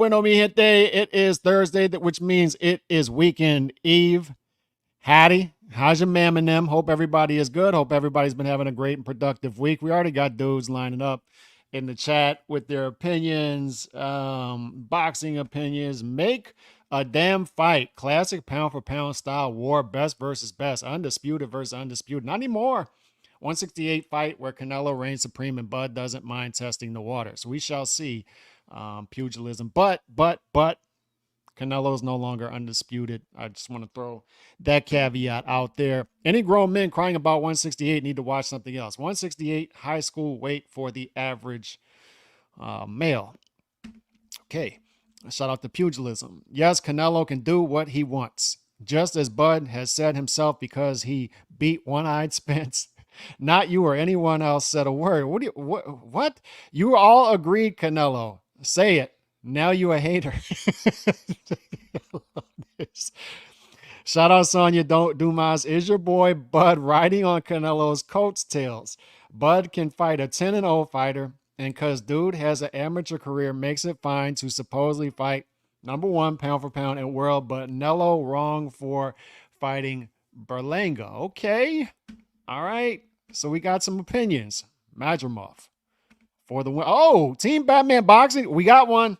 bueno, mi gente. It is Thursday, which means it is weekend eve. Hattie, how's your mam and them? Hope everybody is good. Hope everybody's been having a great and productive week. We already got dudes lining up in the chat with their opinions, boxing opinions. Make a damn fight. Classic pound for pound style war. Best versus best. Undisputed versus undisputed. Not anymore. 168 fight where Canelo reigns supreme and Bud doesn't mind testing the waters. We shall see. Pugilism. But Canelo is no longer undisputed. I just want to throw that caveat out there. Any grown men crying about 168 need to watch something else. 168 high school weight for the average male. Okay. Shout out to pugilism. Yes, Canelo can do what he wants. Just as Bud has said himself because he beat One-Eyed Spence. Not you or anyone else said a word. What? You all agreed, Canelo. Say it. Now you a hater. Shout out Sonya Dumas. Is your boy Bud riding on Canelo's coattails? Bud can fight a 10-0 fighter, and because dude has an amateur career, makes it fine to supposedly fight #1 pound for pound in world, but Nello wrong for fighting Berlanga. Okay. All right. So we got some opinions. Madrimov for the win. Oh, Team Batman Boxing. We got one.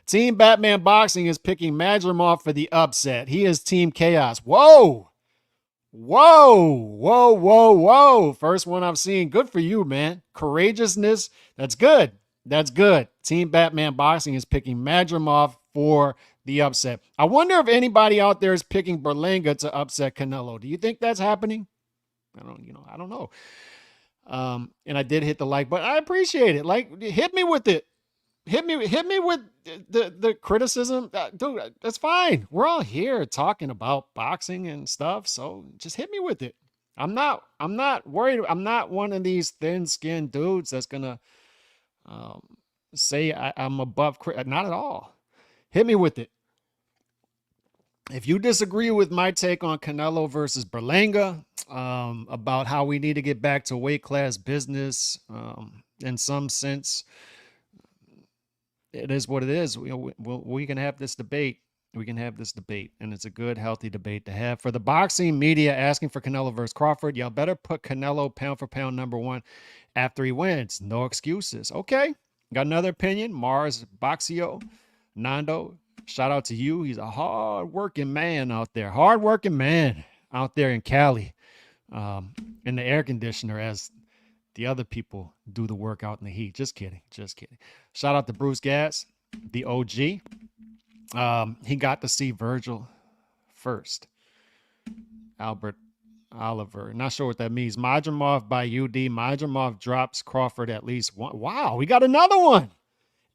Team Batman Boxing is picking Madrimov for the upset. He is Team Chaos. Whoa. First one I've seen. Good for you, man. Courageousness. That's good. Team Batman Boxing is picking Madrimov for the upset. I wonder if anybody out there is picking Berlanga to upset Canelo. Do you think that's happening? I don't know. And I did hit the like button. I appreciate it. Like, hit me with it. Hit me with the criticism. Dude, that's fine. We're all here talking about boxing and stuff. So just hit me with it. I'm not worried. I'm not one of these thin-skinned dudes that's going to say I'm above. Not at all. Hit me with it. If you disagree with my take on Canelo versus Berlanga, about how we need to get back to weight class business, in some sense, it is what it is. We can have this debate. And it's a good, healthy debate to have. For the boxing media asking for Canelo versus Crawford, y'all better put Canelo pound for pound #1 after he wins. No excuses. Okay. Got another opinion. Mars Boxio. Nando, shout out to you. He's a hard-working man out there. In Cali. In the air conditioner as the other people do the work out in the heat. Just kidding. Shout out to Bruce Gas, the OG. He got to see Virgil first. Albert Oliver. Not sure what that means. Madrimov by UD. Madrimov drops Crawford at least one. Wow, we got another one.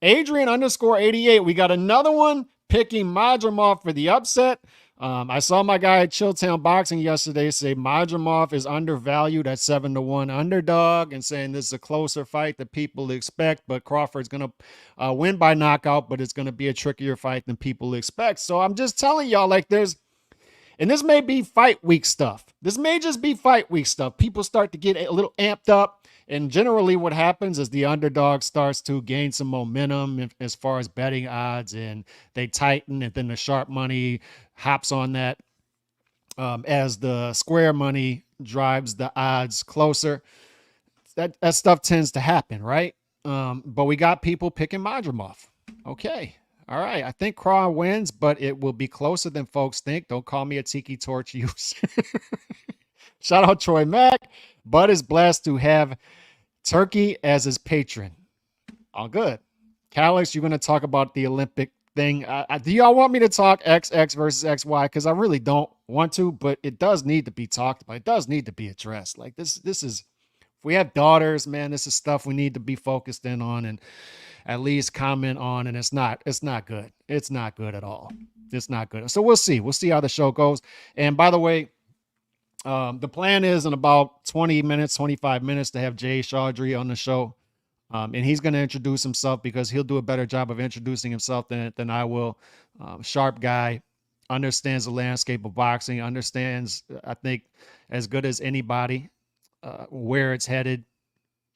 Adrian _88. We got another one picking Madrimov for the upset. I saw my guy at Chilltown Boxing yesterday say Madrimov is undervalued at 7-1 underdog and saying this is a closer fight than people expect, but Crawford's going to win by knockout, but it's going to be a trickier fight than people expect. So I'm just telling y'all, like, and this may be fight week stuff. This may just be fight week stuff. People start to get a little amped up. And generally what happens is the underdog starts to gain some momentum as far as betting odds, and they tighten, and then the sharp money hops on that as the square money drives the odds closer. That stuff tends to happen, right? But we got people picking Madrimov. Okay. All right. I think Craw wins, but it will be closer than folks think. Don't call me a tiki torch use. Shout out Troy Mack. Bud is blessed to have Turkey as his patron. All good. Calix, you're going to talk about the Olympic thing. Do y'all want me to talk XX versus XY? Because I really don't want to, but it does need to be talked about. It does need to be addressed. Like this is, if we have daughters, man, this is stuff we need to be focused in on and at least comment on. And it's not good. It's not good at all. It's not good. So we'll see. We'll see how the show goes. And by the way, the plan is in about 20 minutes, 25 minutes to have Jay Charre on the show. And he's going to introduce himself because he'll do a better job of introducing himself than I will. Sharp guy, understands the landscape of boxing, understands, I think, as good as anybody, where it's headed,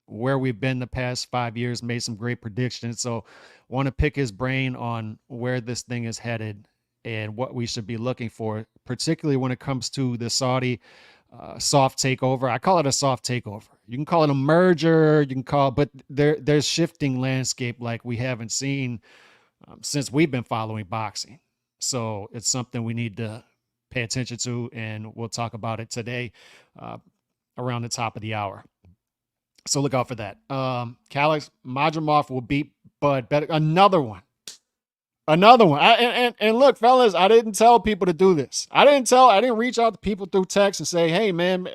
where we've been the past 5 years, made some great predictions. So want to pick his brain on where this thing is headed and what we should be looking for, particularly when it comes to the Saudi soft takeover. I call it a soft takeover. You can call it a merger. You can call, but there's shifting landscape like we haven't seen since we've been following boxing. So it's something we need to pay attention to, and we'll talk about it today around the top of the hour. So look out for that. Kalex Madrimov will beat Bud better. Another one. Another one. And look, fellas, I didn't tell people to do this. I didn't reach out to people through text and say, hey, man,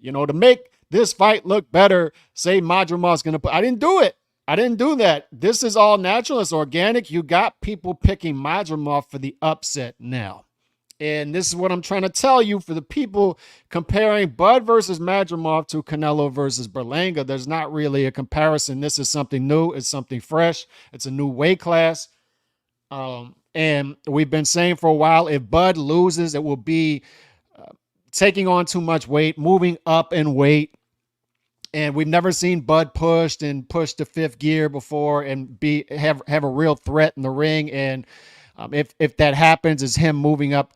to make this fight look better, say Madrimov's going to put. I didn't do it. I didn't do that. This is all natural. It's organic. You got people picking Madrimov for the upset now. And this is what I'm trying to tell you for the people comparing Bud versus Madrimov to Canelo versus Berlanga. There's not really a comparison. This is something new. It's something fresh. It's a new weight class. And we've been saying for a while, if Bud loses, it will be taking on too much weight, moving up in weight. And we've never seen Bud pushed to fifth gear before and have a real threat in the ring. And if that happens, it's him moving up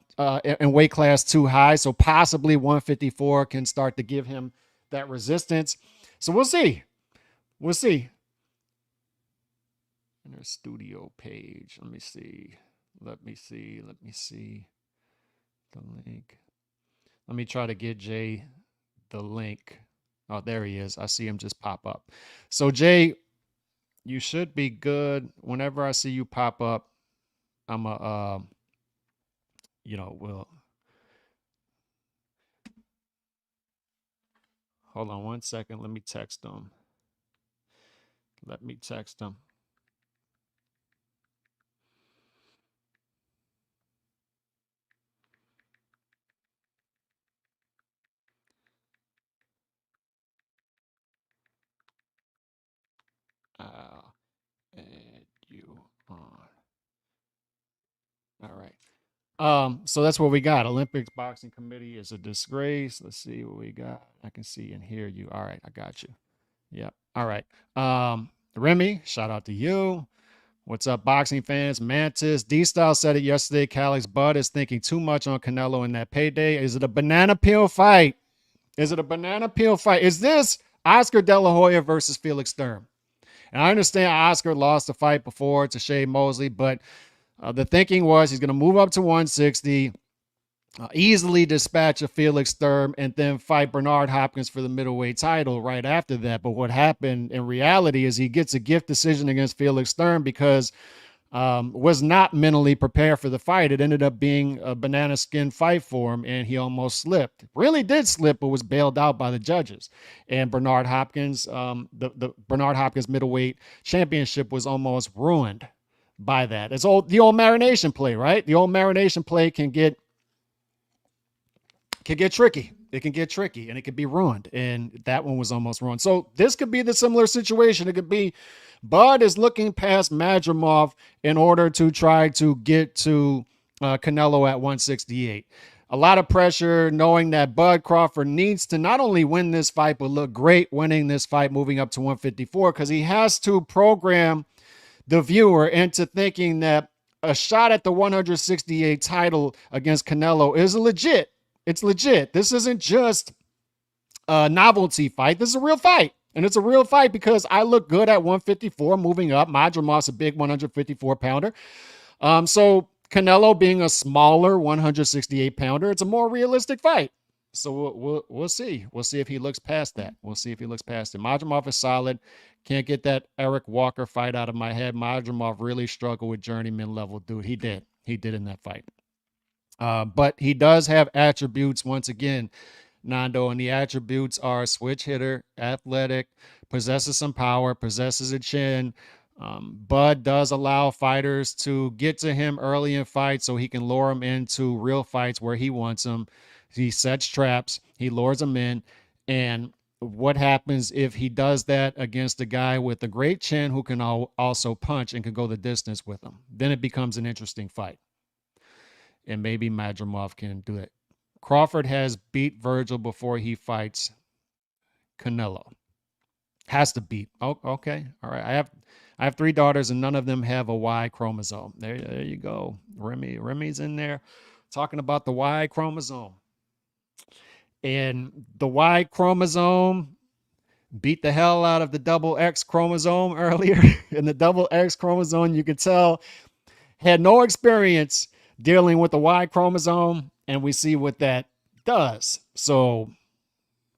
in weight class too high. So possibly 154 can start to give him that resistance. So we'll see. We'll see. In their studio page. Let me see. Let me see the link. Let me try to get Jay the link. Oh, there he is. I see him just pop up. So Jay, you should be good. Whenever I see you pop up, I'm we'll hold on 1 second. Let me text him. I'll add you on. All right. So that's what we got. Olympics Boxing Committee is a disgrace. Let's see what we got. I can see and hear you. All right, I got you. Yep. All right. Remy, shout out to you. What's up, boxing fans? Mantis D-Style said it yesterday. Calix Bud is thinking too much on Canelo in that payday. Is it a banana peel fight? Is this Oscar De La Hoya versus Felix Sturm? And I understand Oscar lost the fight before to Shea Mosley, but the thinking was he's going to move up to 160, easily dispatch a Felix Sturm, and then fight Bernard Hopkins for the middleweight title right after that. But what happened in reality is he gets a gift decision against Felix Sturm because was not mentally prepared for the fight. It ended up being a banana skin fight for him, and he almost slipped. Really did slip, but was bailed out by the judges. And Bernard Hopkins, the Bernard Hopkins middleweight championship was almost ruined by that. It's the old marination play, right? The old marination play can get tricky. It can get tricky and it could be ruined. And that one was almost ruined. So this could be the similar situation. It could be Bud is looking past Madrimov in order to try to get to Canelo at 168. A lot of pressure knowing that Bud Crawford needs to not only win this fight, but look great winning this fight, moving up to 154, because he has to program the viewer into thinking that a shot at the 168 title against Canelo is legit. It's legit. This isn't just a novelty fight. This is a real fight. And it's a real fight because I look good at 154 moving up. Madrimov's a big 154 pounder. So Canelo being a smaller 168 pounder, it's a more realistic fight. So we'll see. We'll see if he looks past that. Madrimov is solid. Can't get that Eric Walker fight out of my head. Madrimov really struggled with journeyman level dude. He did in that fight. But he does have attributes, once again, Nando, and the attributes are switch hitter, athletic, possesses some power, possesses a chin. Bud does allow fighters to get to him early in fights so he can lure them into real fights where he wants them. He sets traps, he lures them in. And what happens if he does that against a guy with a great chin who can also punch and can go the distance with him? Then it becomes an interesting fight. And maybe Madrimov can do it. Crawford has beat Virgil before he fights Canelo. Has to beat. Oh, okay. All right. I have three daughters and none of them have a Y chromosome. There you go. Remy's in there talking about the Y chromosome. And the Y chromosome beat the hell out of the double X chromosome earlier. And the double X chromosome, you could tell, had no experience dealing with the Y chromosome. And we see what that does. So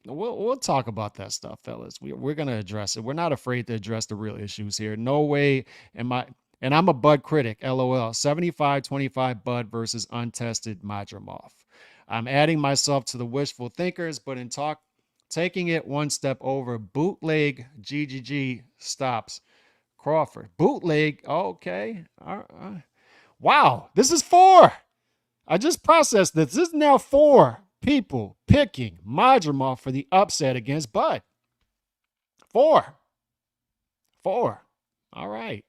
we'll talk about that stuff, fellas. We're gonna address it. We're not afraid to address the real issues here. No way am I. And I'm a Bud critic. LOL. 75-25 Bud versus untested Madrimov. I'm adding myself to the wishful thinkers, but in taking it one step over, bootleg GGG stops Crawford. Bootleg. Okay. Wow. This is 4. I just processed this. This is now 4 people picking Madrimov for the upset against Bud. 4. All right.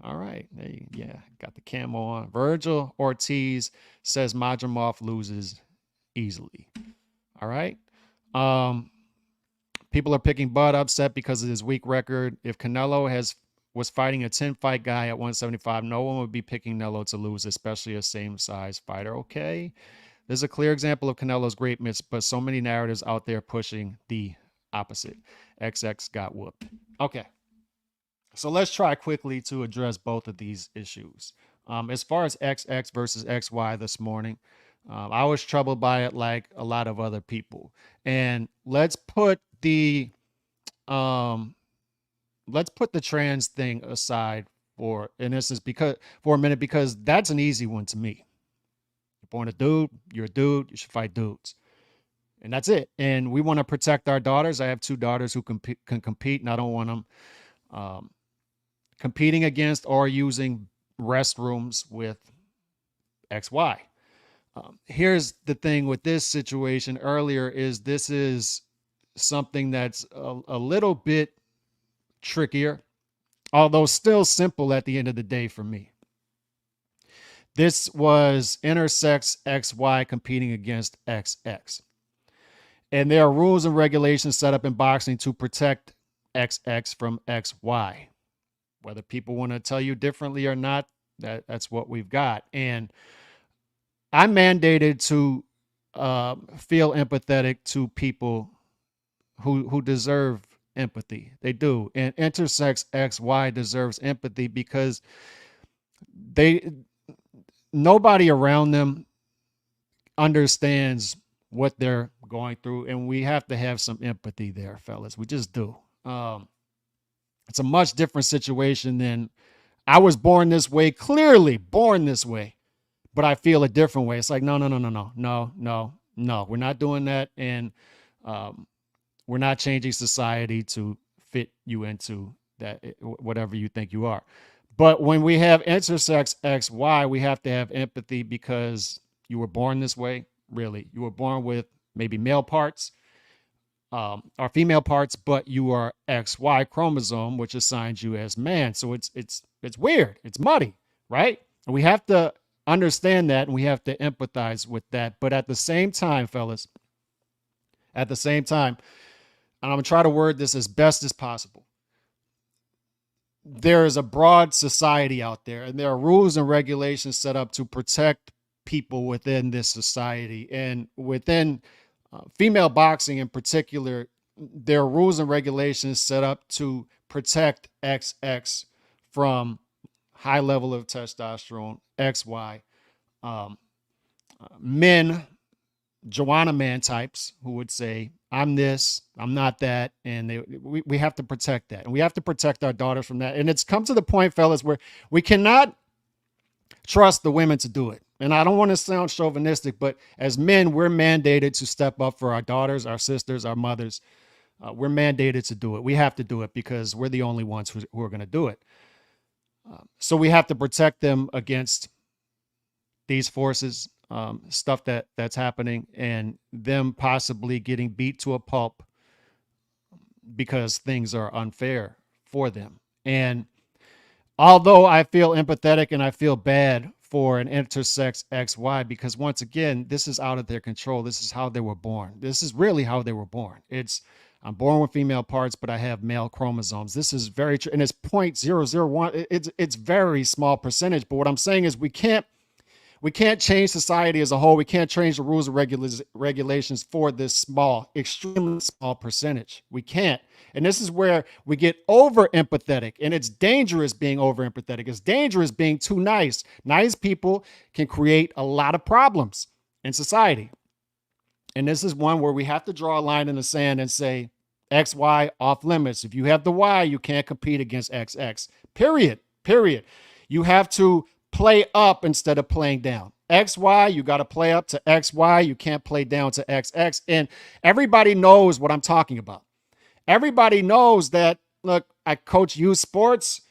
Yeah, got the camo on. Virgil Ortiz says Madrimov loses easily. All right. People are picking Bud upset because of his weak record. If Canelo was fighting a 10-fight guy at 175, no one would be picking Canelo to lose, especially a same-size fighter. Okay. There's a clear example of Canelo's greatness, but so many narratives out there pushing the opposite. XX got whooped. Okay. So let's try quickly to address both of these issues. As far as XX versus XY this morning, I was troubled by it like a lot of other people. And let's put the trans thing aside for an instance, because for a minute, because that's an easy one to me. You're born a dude, you're a dude, you should fight dudes. And that's it. And we want to protect our daughters. I have 2 daughters who can compete, and I don't want them competing against or using restrooms with XY. Here's the thing with this situation earlier is this is something that's a little bit trickier, although still simple at the end of the day for me. This was intersex XY competing against XX. And there are rules and regulations set up in boxing to protect XX from XY. Whether people want to tell you differently or not, that's what we've got. And I'm mandated to feel empathetic to people who deserve empathy. They do. And intersex XY deserves empathy because nobody around them understands what they're going through, and we have to have some empathy there, fellas. We just do. It's a much different situation than I was born this way, clearly born this way, but I feel a different way. It's like, no. We're not doing that. And we're not changing society to fit you into that, whatever you think you are. But when we have intersex XY, we have to have empathy because you were born this way. Really, you were born with maybe male parts or female parts, but you are XY chromosome, which assigns you as man. So it's weird. It's muddy, right? And we have to understand that, and we have to empathize with that. But at the same time, fellas, and I'm going to try to word this as best as possible. There is a broad society out there, and there are rules and regulations set up to protect people within this society. And within female boxing in particular, there are rules and regulations set up to protect XX from high level of testosterone, XY, men, Joanna man types who would say, I'm this, I'm not that. And we have to protect that. And we have to protect our daughters from that. And it's come to the point, fellas, where we cannot trust the women to do it. And I don't want to sound chauvinistic, but as men, we're mandated to step up for our daughters, our sisters, our mothers. We're mandated to do it. We have to do it because we're the only ones who are going to do it. So we have to protect them against these forces, stuff that's happening, and them possibly getting beat to a pulp because things are unfair for them. And although I feel empathetic and I feel bad for an intersex XY, because once again, this is out of their control. This is how they were born. This is really how they were born. I'm born with female parts, but I have male chromosomes. This is very true. And it's 0.001. It's very small percentage. But what I'm saying is we can't change society as a whole. We can't change the rules and regulations for this small, extremely small percentage. We can't. And this is where we get over empathetic. And it's dangerous being over empathetic. It's dangerous being too nice. Nice people can create a lot of problems in society. And this is one where we have to draw a line in the sand and say, X, Y, off limits. If you have the Y, you can't compete against XX. Period. Period. You have to play up instead of playing down. XY, you got to play up to XY. You can't play down to XX. And everybody knows what I'm talking about. Everybody knows that, look, I coach youth sports.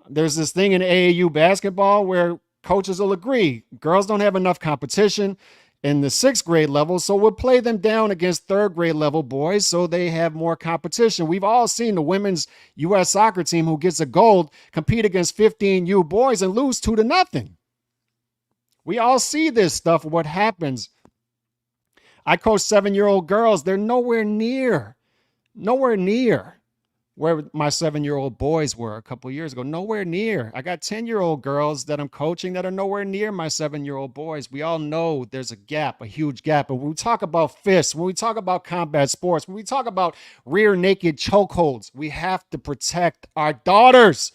There's this thing in AAU basketball where coaches will agree. Girls don't have enough competition in the 6th grade level, so we'll play them down against 3rd grade level boys so they have more competition. We've all seen the women's U.S. soccer team who gets a gold compete against 15 U boys and lose 2-0. We all see this stuff, what happens. I coach 7-year-old girls. They're nowhere near where my 7-year-old boys were a couple of years ago. Nowhere near. I got 10-year-old girls that I'm coaching that are nowhere near my 7-year-old boys. We all know there's a gap, a huge gap. And when we talk about fists, when we talk about combat sports, when we talk about rear naked chokeholds, we have to protect our daughters.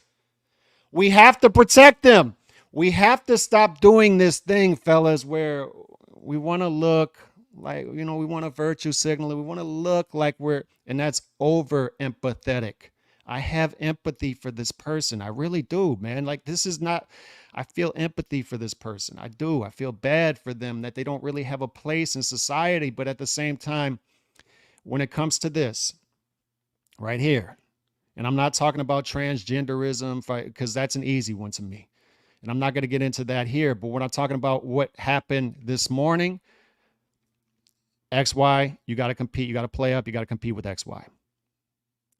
We have to protect them. We have to stop doing this thing, fellas, where we want to look like, we want to virtue signal. We want to look like and that's over empathetic. I have empathy for this person. I really do, man. Like, this is not, I feel empathy for this person. I do. I feel bad for them that they don't really have a place in society. But at the same time, when it comes to this right here, and I'm not talking about transgenderism, because that's an easy one to me. And I'm not going to get into that here. But when I'm talking about what happened this morning, XY, you got to compete. You got to play up. You got to compete with XY.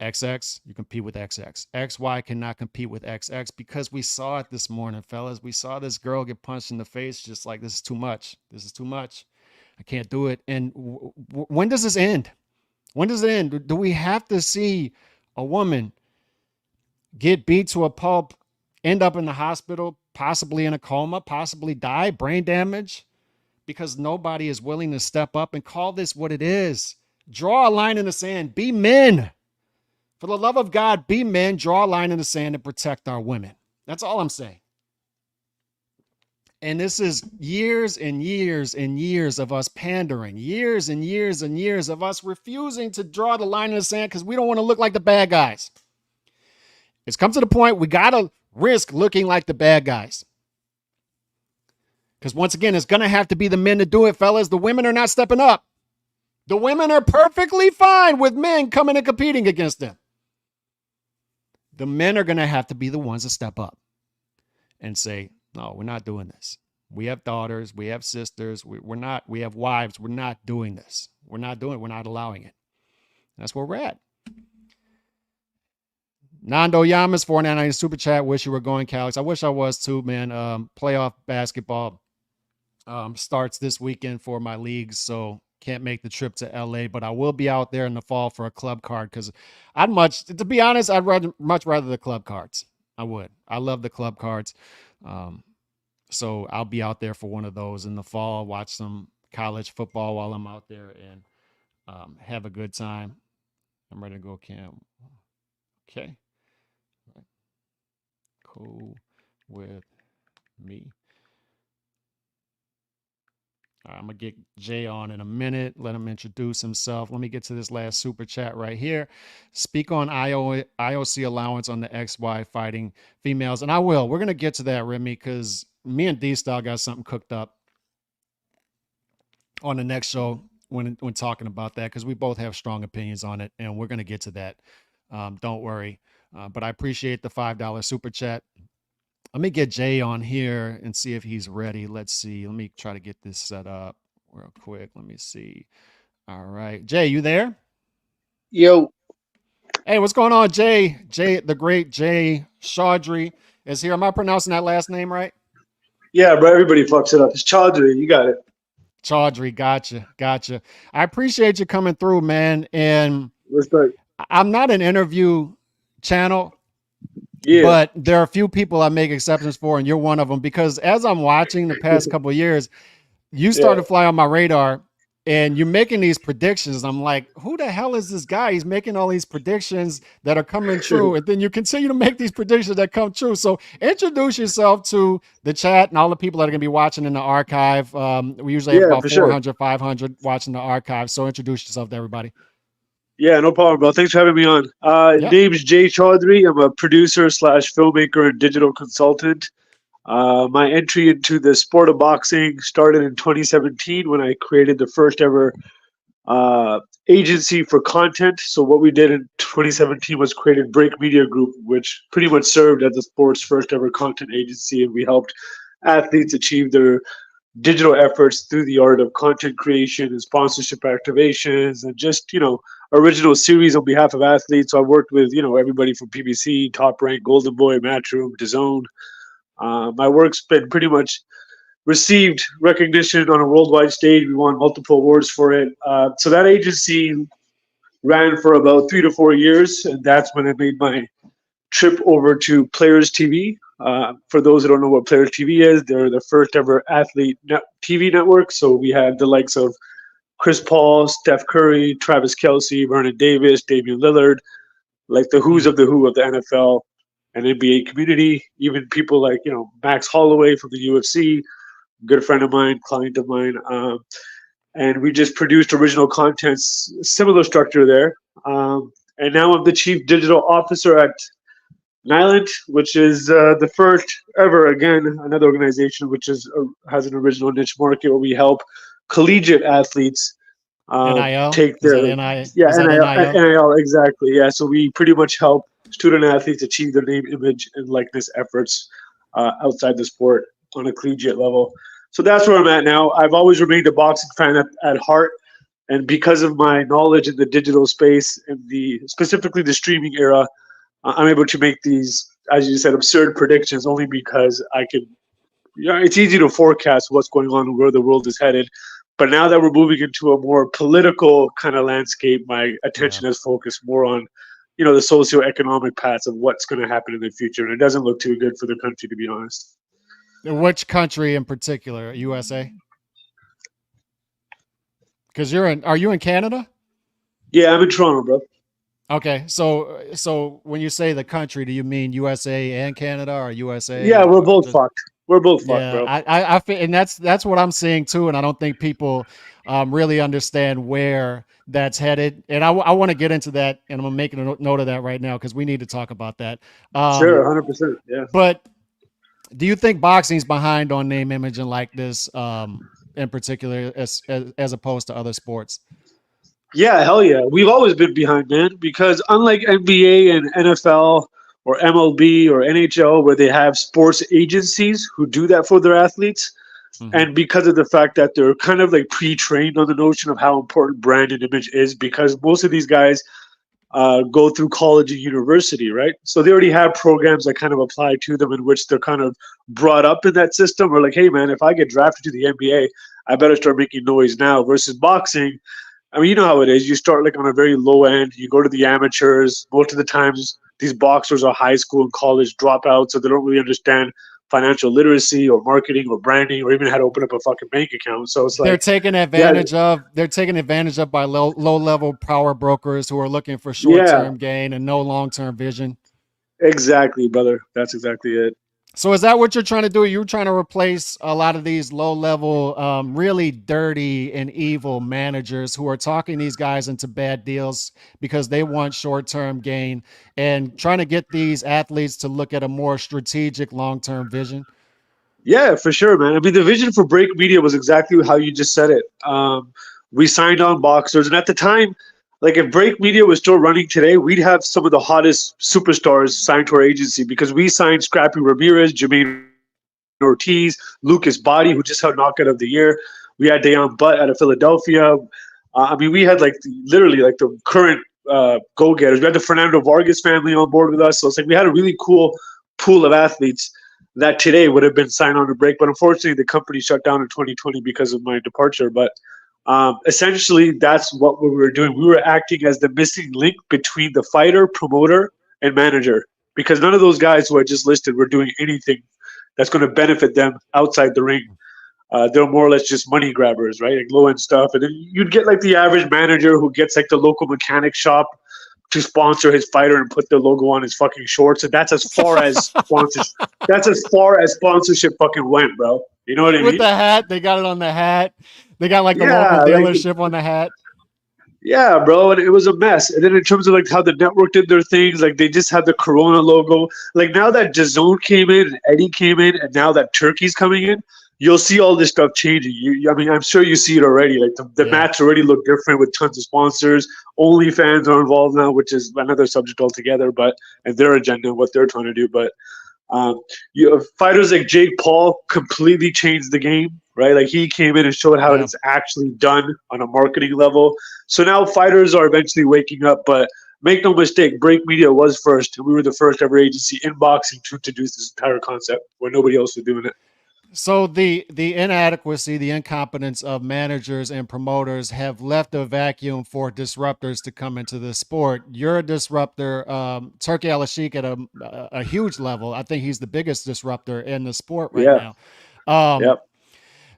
XX, you compete with XX. XY cannot compete with XX because we saw it this morning, fellas. We saw this girl get punched in the face just like, this is too much. This is too much. I can't do it. And when does this end? When does it end? Do we have to see a woman get beat to a pulp, end up in the hospital, possibly in a coma, possibly die, brain damage, because nobody is willing to step up and call this what it is? Draw a line in the sand. Be men. For the love of God, be men. Draw a line in the sand and protect our women. That's all I'm saying. And this is years and years and years of us pandering, years and years and years of us refusing to draw the line in the sand because we don't want to look like the bad guys. It's come to the point we got to risk looking like the bad guys. Because once again, it's going to have to be the men to do it, fellas. The women are not stepping up. The women are perfectly fine with men coming and competing against them. The men are going to have to be the ones to step up and say, no, we're not doing this. We have daughters. We have sisters. We have wives. We're not doing this. We're not doing it. We're not allowing it. That's where we're at. Nando Yamas, 499 super chat. Wish you were going, Calix. I wish I was too, man. Playoff basketball starts this weekend for my leagues, so can't make the trip to LA, but I will be out there in the fall for a club card because to be honest, I'd much rather the club cards. I would. I love the club cards. So I'll be out there for one of those in the fall, watch some college football while I'm out there and have a good time. I'm ready to go camp. Okay. Cool with me. All right, I'm going to get Jay on in a minute. Let him introduce himself. Let me get to this last super chat right here. Speak on IOC allowance on the XY fighting females. And I will. We're going to get to that, Remy, because me and D-Style got something cooked up on the next show when talking about that, because we both have strong opinions on it, and we're going to get to that. Don't worry. But I appreciate the $5 super chat. Let me get Jay on here and see if he's ready. Let's see. Let me try to get this set up real quick. Let me see. All right. Jay, you there? Yo. Hey, what's going on, Jay? Jay, the great Jay Chaudhry is here. Am I pronouncing that last name right? Yeah, bro. Everybody fucks it up. It's Chaudhry. You got it. Chaudhry. Gotcha. I appreciate you coming through, man. And Respect. I'm not an interview channel, Yeah, but there are a few people I make exceptions for, and you're one of them because as I'm watching the past couple of years, you yeah. started to fly on my radar and you're making these predictions. I'm like, who the hell is this guy? He's making all these predictions that are coming true. And then you continue to make these predictions that come true. So introduce yourself to the chat and all the people that are going to be watching in the archive. We usually have Yeah, about for sure. 400, 500 watching the archive. So introduce yourself to everybody. Yeah, no problem, bro. Thanks for having me on. Yep. Name's Jay Chaudhry. I'm a producer slash filmmaker and digital consultant. My entry into the sport of boxing started in 2017 when I created the first ever uh, agency for content. So what we did in 2017 was created Break Media Group, which pretty much served as the sport's first ever content agency, and we helped athletes achieve their digital efforts through the art of content creation and sponsorship activations and just original series on behalf of athletes. So I worked with everybody from PBC, Top Rank, Golden Boy, Matchroom, DAZN. My work's been pretty much received recognition on a worldwide stage. We won multiple awards for it. So that agency ran for about 3 to 4 years, and that's when I made my trip over to Players TV. For those who don't know what Players TV is, they're the first ever TV network. So we had the likes of Chris Paul, Steph Curry, Travis Kelsey, Vernon Davis, Damian Lillard, like the who's Mm. of the who of the NFL and NBA community. Even people like Max Holloway from the UFC, good friend of mine, client of mine. And we just produced original content, similar structure there. And now I'm the chief digital officer at Nyland, which is the first ever, again, another organization which has an original niche market where we help collegiate athletes NIL? take Is that their NIL? yeah Is that NIL? NIL exactly, yeah. So we pretty much help student athletes achieve their name, image, and likeness efforts outside the sport on a collegiate level. So that's where I'm at now. I've always remained a boxing fan at heart, and because of my knowledge in the digital space and specifically the streaming era, I'm able to make these, as you said, absurd predictions only because I can. It's easy to forecast what's going on and where the world is headed. But now that we're moving into a more political kind of landscape, my Yeah. attention is focused more on, the socioeconomic paths of what's going to happen in the future. And it doesn't look too good for the country, to be honest. Which country in particular? USA? Because are you in Canada? Yeah, I'm in Toronto, bro. Okay, so when you say the country, do you mean USA and Canada, or Yeah, USA, we're or both just fucked. We're both fucked, yeah? bro. I feel, and that's what I'm seeing too, and I don't think people really understand where that's headed. And I want to get into that, and I'm making a note of that right now because we need to talk about that. Sure, 100%. Yeah. But do you think boxing's behind on name, image, and likeness, in particular, as opposed to other sports? Yeah, hell yeah. We've always been behind, man, because unlike NBA and NFL or MLB or NHL, where they have sports agencies who do that for their athletes, Hmm. and because of the fact that they're kind of like pre-trained on the notion of how important brand and image is, because most of these guys go through college and university, right? So they already have programs that kind of apply to them in which they're kind of brought up in that system. Or like, hey man, if I get drafted to the NBA, I better start making noise now. Versus boxing, I mean, you know how it is. You start like on a very low end. You go to the amateurs. Most of the times, these boxers are high school and college dropouts, so they don't really understand financial literacy or marketing or branding or even how to open up a fucking bank account. So it's They're like, taken yeah, advantage of. They're taken advantage of by low level power brokers who are looking for short yeah, term gain and no long term vision. exactly, brother. That's exactly it. So is that what you're trying to do? You're trying to replace a lot of these low level, really dirty and evil managers who are talking these guys into bad deals because they want short term gain and trying to get these athletes to look at a more strategic long term vision. Yeah, for sure, man. I mean, the vision for Break Media was exactly how you just said it. We signed on boxers, and at the time, like if Break Media was still running today, we'd have some of the hottest superstars signed to our agency because we signed Scrappy Ramirez, Jermaine Ortiz, Lucas Body, who just had Knockout of the Year. We had Dayon Butt out of Philadelphia. I mean, we had like literally like the current go getters. We had the Fernando Vargas family on board with us, so it's like we had a really cool pool of athletes that today would have been signed on to break. But unfortunately, the company shut down in 2020 because of my departure. But Essentially, that's what we were doing. We were acting as the missing link between the fighter, promoter, and manager, because none of those guys who I just listed were doing anything that's going to benefit them outside the ring. They're more or less just money grabbers, right? Like low end stuff. And then you'd get like the average manager who gets like the local mechanic shop to sponsor his fighter and put their logo on his fucking shorts. And that's as far as sponsorship. That's as far as sponsorship fucking went, bro. You know what I With mean? the hat, they got it on the hat. They got like the local Yeah, like dealership on the hat. yeah, bro, and it was a mess. And then in terms of like how the network did their things, like they just had the Corona logo. Like now that DAZN came in and Eddie came in, and now that Turkey's coming in, you'll see all this stuff changing. I mean, I'm sure you see it already. Like the Yeah. match already look different with tons of sponsors. OnlyFans are involved now, which is another subject altogether. But and their agenda, what they're trying to do. But you have fighters like Jake Paul completely changed the game, right? Like he came in and showed how Yeah. it's actually done on a marketing level. So now fighters are eventually waking up, but make no mistake, Break Media was first, and we were the first ever agency in boxing to introduce this entire concept where nobody else was doing it. So the inadequacy, the incompetence of managers and promoters have left a vacuum for disruptors to come into the sport. You're a disruptor, Turkey Al-Sheikh at a huge level. I think he's the biggest disruptor in the sport right Yeah, now. Um, yep.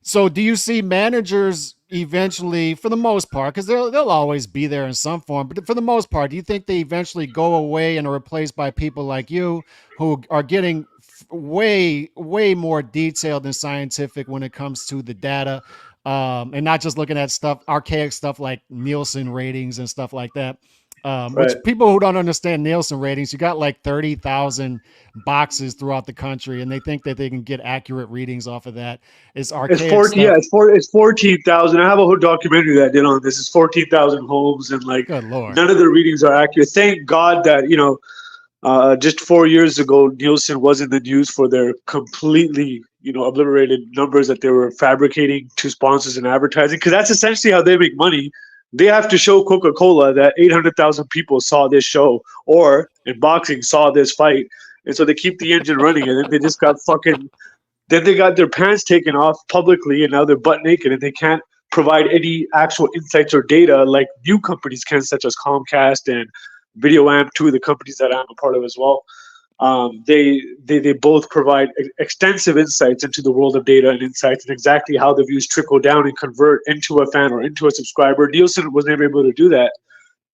so do you see managers eventually, for the most part, because they'll always be there in some form, but for the most part, do you think they eventually go away and are replaced by people like you who are getting way more detailed and scientific when it comes to the data, and not just looking at stuff, archaic stuff like Nielsen ratings and stuff like that? Right. Which people who don't understand Nielsen ratings, you got like 30,000 boxes throughout the country, and they think that they can get accurate readings off of that. It's It's archaic 14. Yeah, stuff. it's 14,000. I have a whole documentary that I did on this. It's 14,000 homes, and like Good Lord. none of the readings are accurate. Thank God that just 4 years ago, Nielsen was in the news for their completely, obliterated numbers that they were fabricating to sponsors and advertising. Because that's essentially how they make money. They have to show Coca-Cola that 800,000 people saw this show, or in boxing saw this fight, and so they keep the engine running. And then they just got fucking. Then they got their pants taken off publicly, and now they're butt naked, and they can't provide any actual insights or data like new companies can, such as Comcast and VideoAmp, two of the companies that I'm a part of as well. They both provide extensive insights into the world of data and insights and exactly how the views trickle down and convert into a fan or into a subscriber. Nielsen was never able to do that,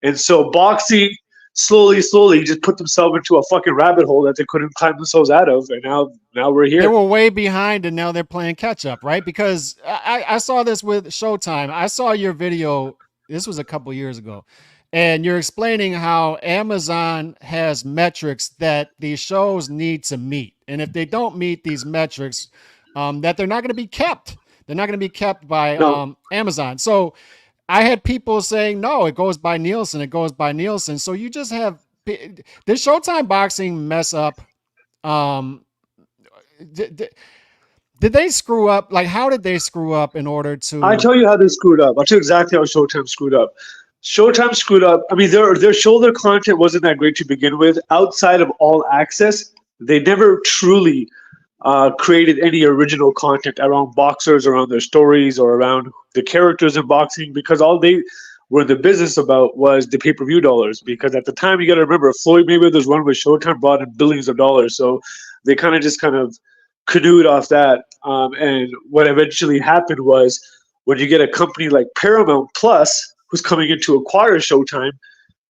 and so boxing slowly just put themselves into a fucking rabbit hole that they couldn't climb themselves out of, and now we're They here. were way behind and now they're playing catch up, right? Because I saw this with Showtime. I saw your video, this was a couple years ago, and you're explaining how Amazon has metrics that these shows need to meet. And if they don't meet these metrics, that they're not going to be kept. They're not going to be kept by No, Amazon. So I had people saying, no, it goes by Nielsen. It goes by Nielsen. So you just have did Showtime Boxing mess up? Um, did, did they screw up? Like, how did they screw up in order I to? tell you how they screwed up. I'll tell you exactly how Showtime screwed up. Showtime screwed up. I mean, their shoulder content wasn't that great to begin with. Outside of All Access, they never truly created any original content around boxers, around their stories, or around the characters in boxing, because all they were in the business about was the pay-per-view dollars. Because at the time, you got to remember, Floyd Mayweather's run with Showtime brought in billions of dollars. So they kind of canoed off that. And what eventually happened was when you get a company like Paramount Plus, who's coming in to acquire Showtime,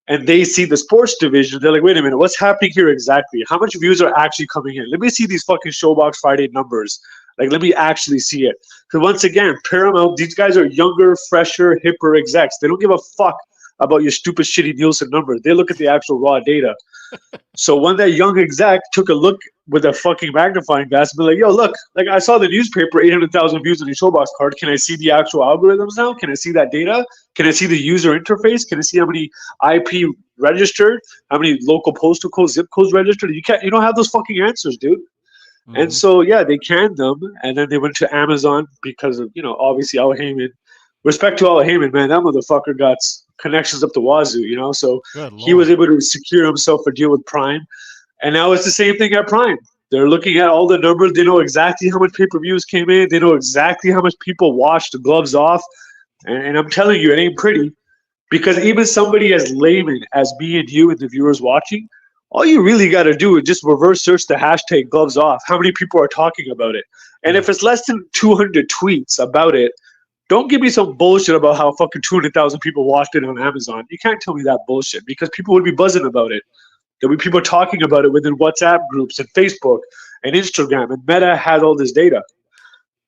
and they see the sports division, they're like, wait a minute, what's happening here exactly? How much views are actually coming in? Let me see these fucking Showbox Friday numbers. Like, let me actually see it. Because once again, Paramount, these guys are younger, fresher, hipper execs. They don't give a fuck about your stupid, shitty Nielsen numbers. They look at the actual raw data. So when that young exec took a look with a fucking magnifying glass and be like, yo, look, like I saw the newspaper, 800,000 views on your Showbox card. Can I see the actual algorithms now? Can I see that data? Can I see the user interface? Can I see how many IP registered? How many local postal codes, zip codes registered? You don't have those fucking answers, dude. And Mhm. so yeah, they canned them, and then they went to Amazon because of obviously Al Heyman. Respect to Al Heyman, man, that motherfucker got connections up the wazoo. So Good he was Lord. able to secure himself a deal with Prime, and now it's the same thing at Prime. They're looking at all the numbers. They know exactly how much pay-per-views came in. They know exactly how much people watched the gloves off. And I'm telling you, it ain't pretty. Because even somebody as layman as me and you and the viewers watching, all you really got to do is just reverse search the hashtag gloves off. How many people are talking about it? And Yeah. if it's less than 200 tweets about it, don't give me some bullshit about how fucking 200,000 people watched it on Amazon. You can't tell me that bullshit because people would be buzzing about it. There'll be people talking about it within WhatsApp groups and Facebook and Instagram, and Meta has all this data.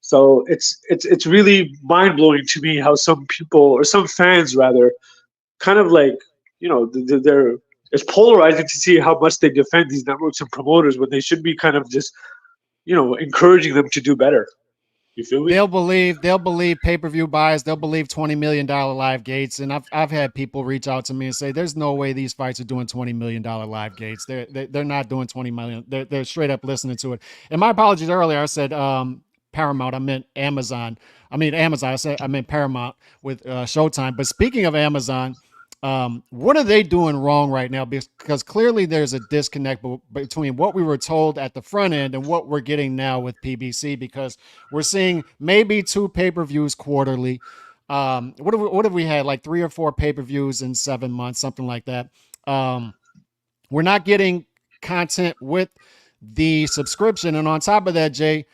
So it's really mind blowing to me how some people or some fans rather kind of like they're it's polarizing to see how much they defend these networks and promoters when they should be kind of just encouraging them to do better. You feel me? They'll believe pay-per-view buys, they'll believe $20 million live gates. And I've had people reach out to me and say there's no way these fights are doing $20 million live gates. They're not doing 20 million. They're straight up listening to it. And my apologies earlier, I said Paramount, I meant Amazon. I meant Paramount with Showtime. But speaking of Amazon, what are they doing wrong right now? Because clearly there's a disconnect between what we were told at the front end and what we're getting now with PBC. Because we're seeing maybe 2 pay-per-views quarterly. What have we had? Like 3 or 4 pay-per-views in 7 months, something like that. We're not getting content with the subscription, and on top of that, Jay,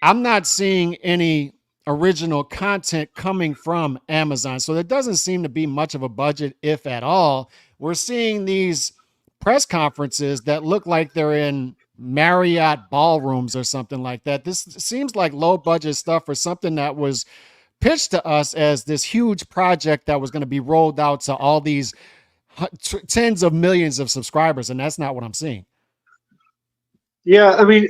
I'm not seeing any original content coming from Amazon. So there doesn't seem to be much of a budget, if at all. We're seeing these press conferences that look like they're in Marriott ballrooms or something like that. This seems like low budget stuff for something that was pitched to us as this huge project that was going to be rolled out to all these tens of millions of subscribers. And that's not what I'm seeing. Yeah, I mean,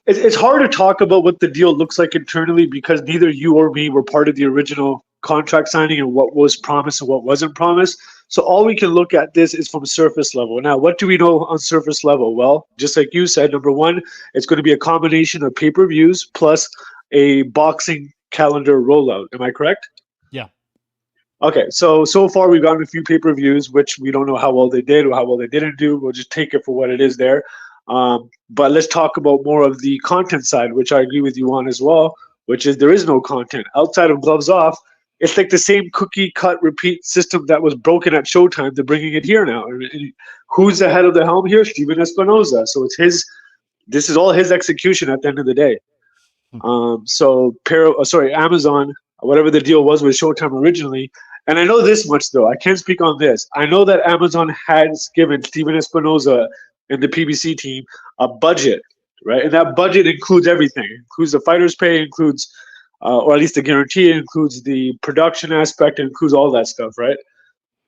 it's hard to talk about what the deal looks like internally because neither you or me were part of the original contract signing and what was promised and what wasn't promised. So all we can look at this is from surface level. Now, what do we know on surface level? Well, just like you said, number one, it's going to be a combination of pay-per-views plus a boxing calendar rollout. Am I correct? Yeah. Okay, so far we've gotten a few pay-per-views, which we don't know how well they did or how well they didn't do. We'll just take it for what it is there. But let's talk about more of the content side, which I agree with you on as well, which is there is no content. Outside of Gloves Off, it's like the same cookie cut repeat system that was broken at Showtime. They're bringing it here now. And who's the head of the helm here? Steven Espinoza. So it's his. This is all his execution at the end of the day. Amazon, whatever the deal was with Showtime originally. And I know this much though. I can't speak on this. I know that Amazon has given Steven Espinoza and the PBC team a budget, right? And that budget includes everything. It includes the fighters' pay, includes, or at least the guarantee, it includes the production aspect, it includes all that stuff, right?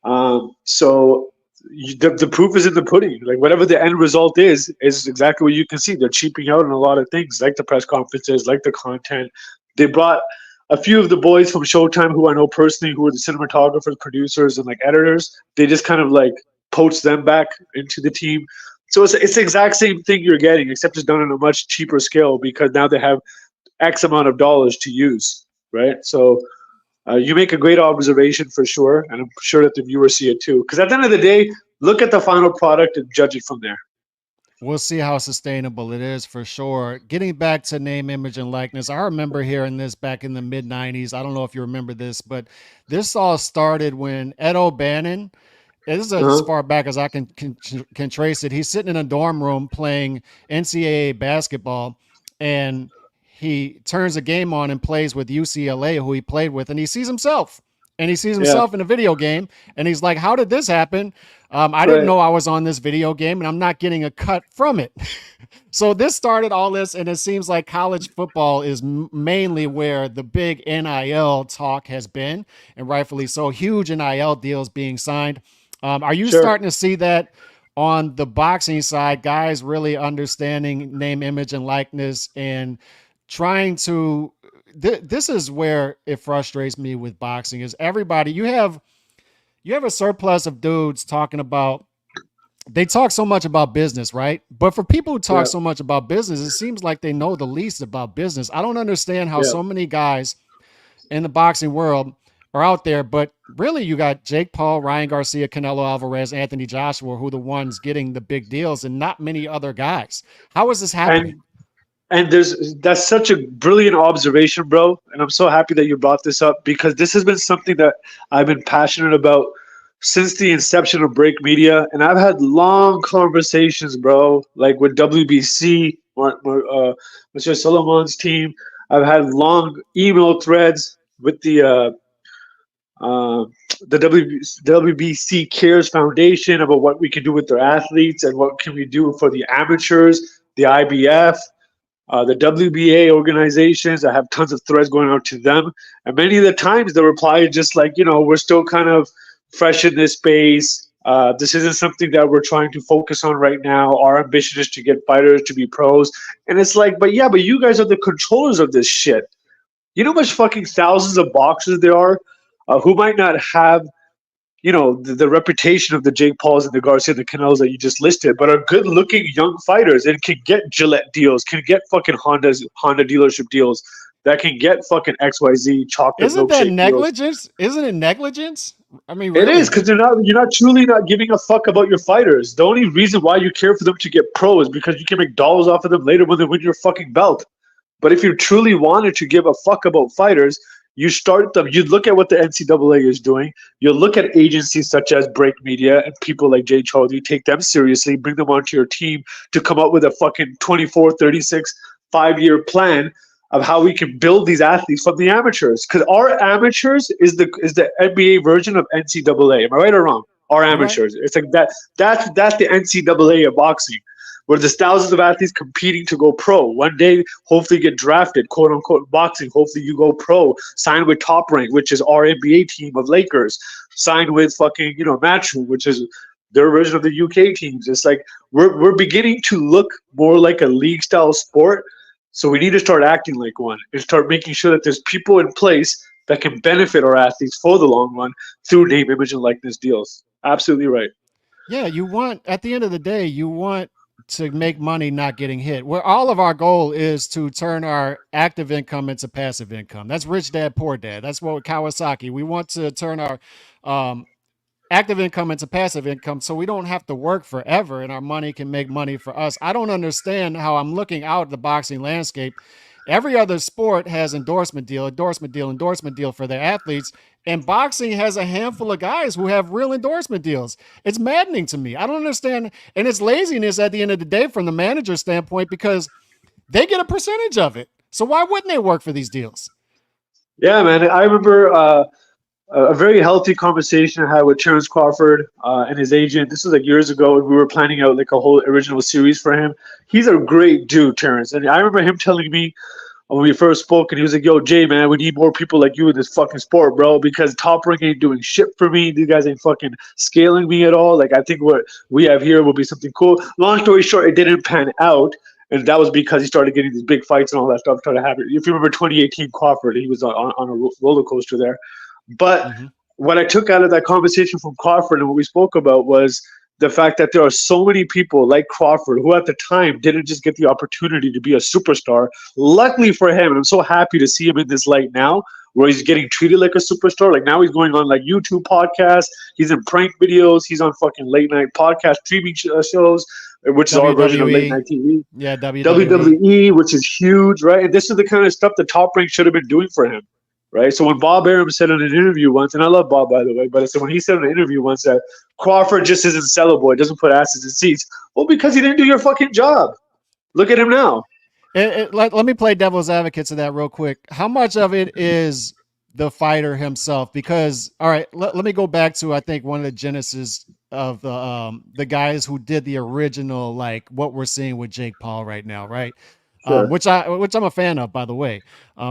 The proof is in the pudding. Like whatever the end result is exactly what you can see. They're cheaping out on a lot of things, like the press conferences, like the content. They brought a few of the boys from Showtime who I know personally, who are the cinematographers, producers, and like editors. They just kind of like poached them back into the team. So it's the exact same thing you're getting, except it's done on a much cheaper scale because now they have X amount of dollars to use, right? So you make a great observation for sure, and I'm sure that the viewers see it too. Because at the end of the day, look at the final product and judge it from there. We'll see how sustainable it is for sure. Getting back to name, image, and likeness, I remember hearing this back in the mid 90s. I don't know if you remember this, but this all started when Ed O'Bannon, this is as Uh-huh. far back as I can trace it. He's sitting in a dorm room playing NCAA basketball, and he turns a game on and plays with UCLA, who he played with, and he sees himself. And he sees Yeah, himself in a video game, and he's like, "How did this happen? I didn't right. know I was on this video game, and I'm not getting a cut from it." So this started all this, and it seems like college football is mainly where the big NIL talk has been, and rightfully so. Huge NIL deals being signed. Are you Sure. starting to see that on the boxing side? Guys really understanding name, image, and likeness, and trying to. This is where it frustrates me with boxing. Is everybody you have a surplus of dudes talking about they talk so much about business, right? But for people who talk Yeah, so much about business, it seems like they know the least about business. I don't understand how yeah, so many guys in the boxing world are out there, but really you got Jake Paul, Ryan Garcia, Canelo Alvarez, Anthony Joshua, who are the ones getting the big deals and not many other guys. How is this and happening? And that's such a brilliant observation, bro. And I'm so happy that you brought this up because this has been something that I've been passionate about since the inception of Break Media. And I've had long conversations, bro, like with WBC, Mr. Solomon's team. I've had long email threads with uh, the WBC Cares Foundation about what we can do with their athletes and what can we do for the amateurs, the IBF, the WBA organizations. I have tons of threads going out to them, and many of the times the reply is just like, we're still kind of fresh in this space. This isn't something that we're trying to focus on right now. Our ambition is to get fighters to be pros, and it's like, but yeah, but you guys are the controllers of this shit. You know how much fucking thousands of boxers there are who might not have the reputation of the Jake Pauls and the Garcia and the Canelos that you just listed, but are good looking young fighters and can get Gillette deals, can get fucking Honda dealership deals, that can get fucking XYZ chocolate Isn't that milkshake deals. negligence? Isn't it negligence? I mean, It is really? because you're not truly not giving a fuck about your fighters. The only reason why you care for them to get pro is because you can make dollars off of them later when they win your fucking belt. But if you truly wanted to give a fuck about fighters, you start them. You look at what the NCAA is doing. You look at agencies such as Break Media and people like Jay Charre, take them seriously, bring them onto your team to come up with a fucking 24, 36, 5-year plan of how we can build these athletes from the amateurs. Because our amateurs is the NBA version of NCAA. Am I right or wrong? Our You're right. amateurs. It's like that. That's the NCAA of boxing where there's thousands of athletes competing to go pro. One day, hopefully, get drafted, quote unquote, in boxing. Hopefully, you go pro. Sign with Top Rank, which is our NBA team of Lakers. Sign with fucking Matchroom, which is their version of the UK teams. It's like we're beginning to look more like a league style sport. So we need to start acting like one and start making sure that there's people in place that can benefit our athletes for the long run through name, image, and likeness deals. Absolutely right. Yeah, you want at the end of the day, you want to make money not getting hit. Where all of our goal is to turn our active income into passive income. That's rich dad, poor dad. That's what Kawasaki. We want to turn our um, active income into passive income so we don't have to work forever and our money can make money for us. I don't understand how I'm looking out at the boxing landscape. Every other sport has endorsement deal, endorsement deal, endorsement deal for their athletes. And boxing has a handful of guys who have real endorsement deals. It's maddening to me. I don't understand. And it's laziness at the end of the day from the manager standpoint because they get a percentage of it. So why wouldn't they work for these deals? Yeah, man. I remember a very healthy conversation I had with Terrence Crawford and his agent. This was like years ago, and we were planning out like a whole original series for him. He's a great dude, Terrence, and I remember him telling me when we first spoke, and he was like, "Yo, Jay, man, we need more people like you in this fucking sport, bro. Because Top Rank ain't doing shit for me. These guys ain't fucking scaling me at all. Like, I think what we have here will be something cool." Long story short, it didn't pan out. And that was because he started getting these big fights and all that stuff started happening. If you remember 2018 Crawford, he was on a roller coaster there. But Mm-hmm. what I took out of that conversation from Crawford and what we spoke about was the fact that there are so many people like Crawford who at the time didn't just get the opportunity to be a superstar. Luckily for him, and I'm so happy to see him in this light now, where he's getting treated like a superstar. Like now he's going on like YouTube podcasts, he's in prank videos, he's on fucking late night podcast streaming shows, which is our version of late WWE. night TV. Yeah, WWE. WWE, which is huge, right? And this is the kind of stuff the Top Rank should have been doing for him, right? So when Bob Arum said in an interview once, and I love Bob by the way, but so when he said in an interview once that Crawford just isn't sellable, doesn't put asses in seats, well, because he didn't do your fucking job. Look at him now. Let me play devil's advocate to that real quick. How much of it is the fighter himself? Because all right, let me go back to I think one of the genesis of the guys who did the original like what we're seeing with Jake Paul right now, right? Sure. Which I'm a fan of, by the way,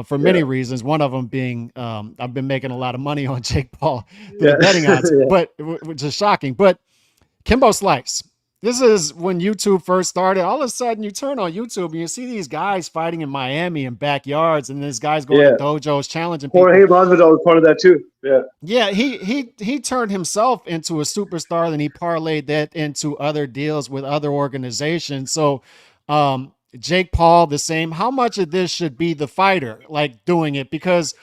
for Yeah. many reasons. One of them being I've been making a lot of money on Jake Paul through the Yeah. betting odds, Yeah. but which is shocking. But Kimbo Slice. This is when YouTube first started. All of a sudden, you turn on YouTube and you see these guys fighting in Miami in backyards, and these guys going to Yeah. dojos challenging people. Jorge Masvidal was part of that too. Yeah. Yeah, he turned himself into a superstar, then he parlayed that into other deals with other organizations. So, Jake Paul, the same. How much of this should be the fighter like doing it? Because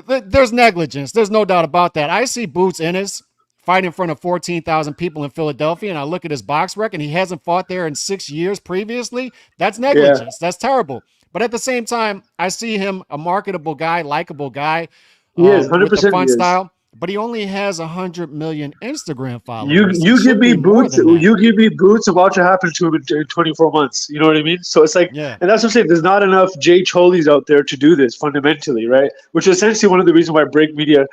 there's negligence. There's no doubt about that. I see Boots Ennis fight in front of 14,000 people in Philadelphia, and I look at his box record, and he hasn't fought there in 6 years previously. That's Yeah, negligence. That's terrible. But at the same time, I see him a marketable guy, likable guy, he is. with the 100% he fun is. style. But he only has 100 million Instagram You followers. He you give should me be more boots. than that. You give me boots, and watch what happens to him in 24 months. You know what I mean? So it's like, Yeah. and that's what I'm saying. There's not enough Jay Charles out there to do this fundamentally, right? Which is essentially one of the reasons why Break Media,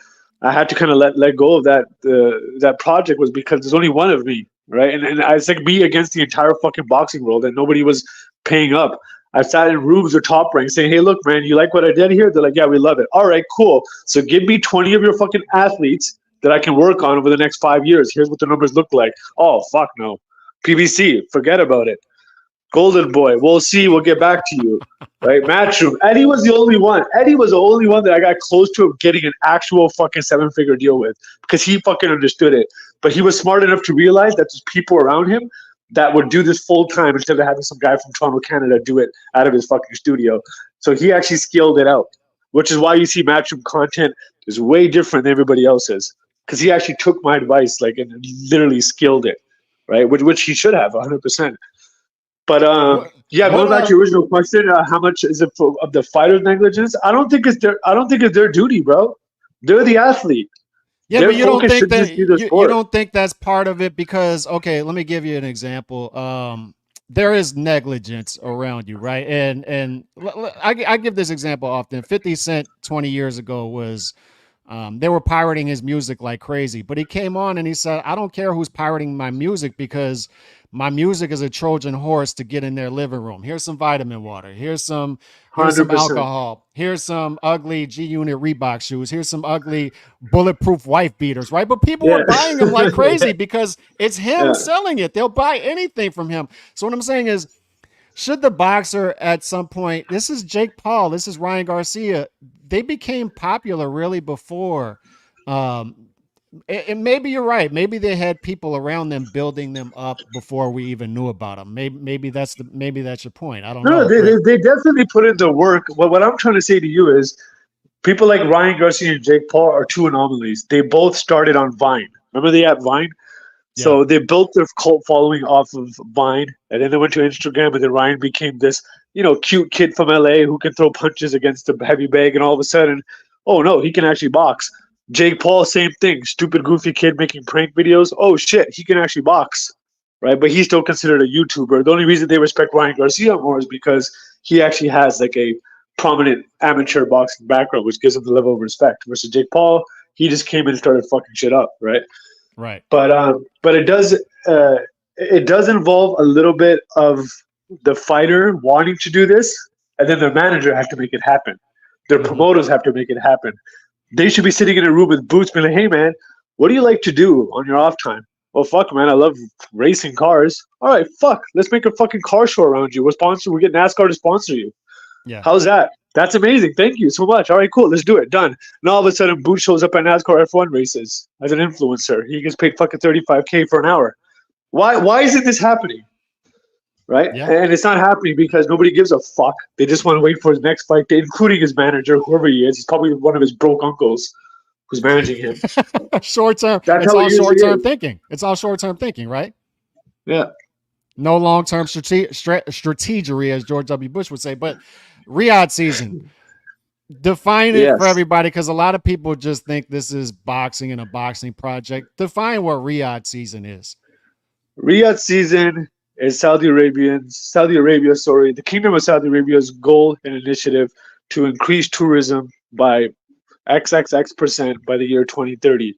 I had to kind of let go of that project, was because there's only one of me, right? And it's like me against the entire fucking boxing world, and nobody was paying up. I sat in rooms or Top Rank saying, "Hey, look, man, you like what I did here?" They're like, "Yeah, we love it." All right, cool. So give me 20 of your fucking athletes that I can work on over the next 5 years. Here's what the numbers look like. Oh, fuck no. PBC, forget about it. Golden Boy, we'll see. We'll get back to you. Right? Matchroom. Eddie was the only one. Eddie was the only one that I got close to getting an actual fucking 7-figure deal with, because he fucking understood it. But he was smart enough to realize that there's people around him that would do this full time instead of having some guy from Toronto, Canada do it out of his fucking studio. So he actually scaled it out, which is why you see Matchroom content is way different than everybody else's, because he actually took my advice, like, and literally skilled it, right? Which he should have 100%. But What? yeah, What? going back to your original question, how much is it of the fighter's negligence? I don't think it's their. I don't think it's their duty, bro. They're the athlete. Yeah, Their but you don't focus think should that just be the you sport. don't think that's part of it because okay, let me give you an example. There is negligence around you, right? And I give this example often. 50 Cent 20 years ago was they were pirating his music like crazy, but he came on and he said, "I don't care who's pirating my music because my music is a Trojan horse to get in their living room. Here's some vitamin water. Here's some 100%. alcohol. Here's some ugly G Unit Reebok shoes. Here's some ugly bulletproof wife beaters, right? But people were Yeah. buying them like crazy because it's him Yeah. selling it. They'll buy anything from him. So what I'm saying is, should the boxer at some point, this is Jake Paul, this is Ryan Garcia, they became popular really before. Um, and maybe you're right. Maybe they had people around them building them up before we even knew about them. Maybe that's your point. I don't No, know, they, but they, they definitely put in the work. What I'm trying to say to you is, people like Ryan Garcia and Jake Paul are two anomalies. They both started on Vine. Remember the app Vine? yeah, So they built their cult following off of Vine, and then they went to Instagram, and then Ryan became this, cute kid from LA who can throw punches against a heavy bag, and all of a sudden, oh no, he can actually box. Jake Paul, same thing. Stupid, goofy kid making prank videos. Oh shit, he can actually box, right? But he's still considered a YouTuber. The only reason they respect Ryan Garcia more is because he actually has like a prominent amateur boxing background, which gives him the level of respect. Versus Jake Paul, he just came in and started fucking shit up, right? right. But it does involve a little bit of the fighter wanting to do this, and then their manager have to make it happen. Their Hmm. promoters have to make it happen. They should be sitting in a room with boots, being like, "Hey man, what do you like to do on your off time?" Well, fuck, man, I love racing cars. All right, fuck, let's make a fucking car show around you. We're sponsored. We get NASCAR to sponsor you. Yeah. How's that? That's amazing. Thank you so much. All right, cool. Let's do it. Done. And all of a sudden, Boot shows up at NASCAR F1 races as an influencer. He gets paid fucking 35K for an hour. Why isn't this happening? Right? Yeah. And it's not happening because nobody gives a fuck. They just want to wait for his next fight, including his manager, whoever he is. He's probably one of his broke uncles who's managing him. Short term. That's It's how it all usually short term is. thinking. It's all short term thinking, right? Yeah. No long term strategery, as George W. Bush would say. But Riyadh season, define it for Yes. everybody because a lot of people just think this is boxing and a boxing project. Define what Riyadh season is. Riyadh season is Saudi Arabia, sorry, the Kingdom of Saudi Arabia's goal and initiative to increase tourism by XXX% by the year 2030.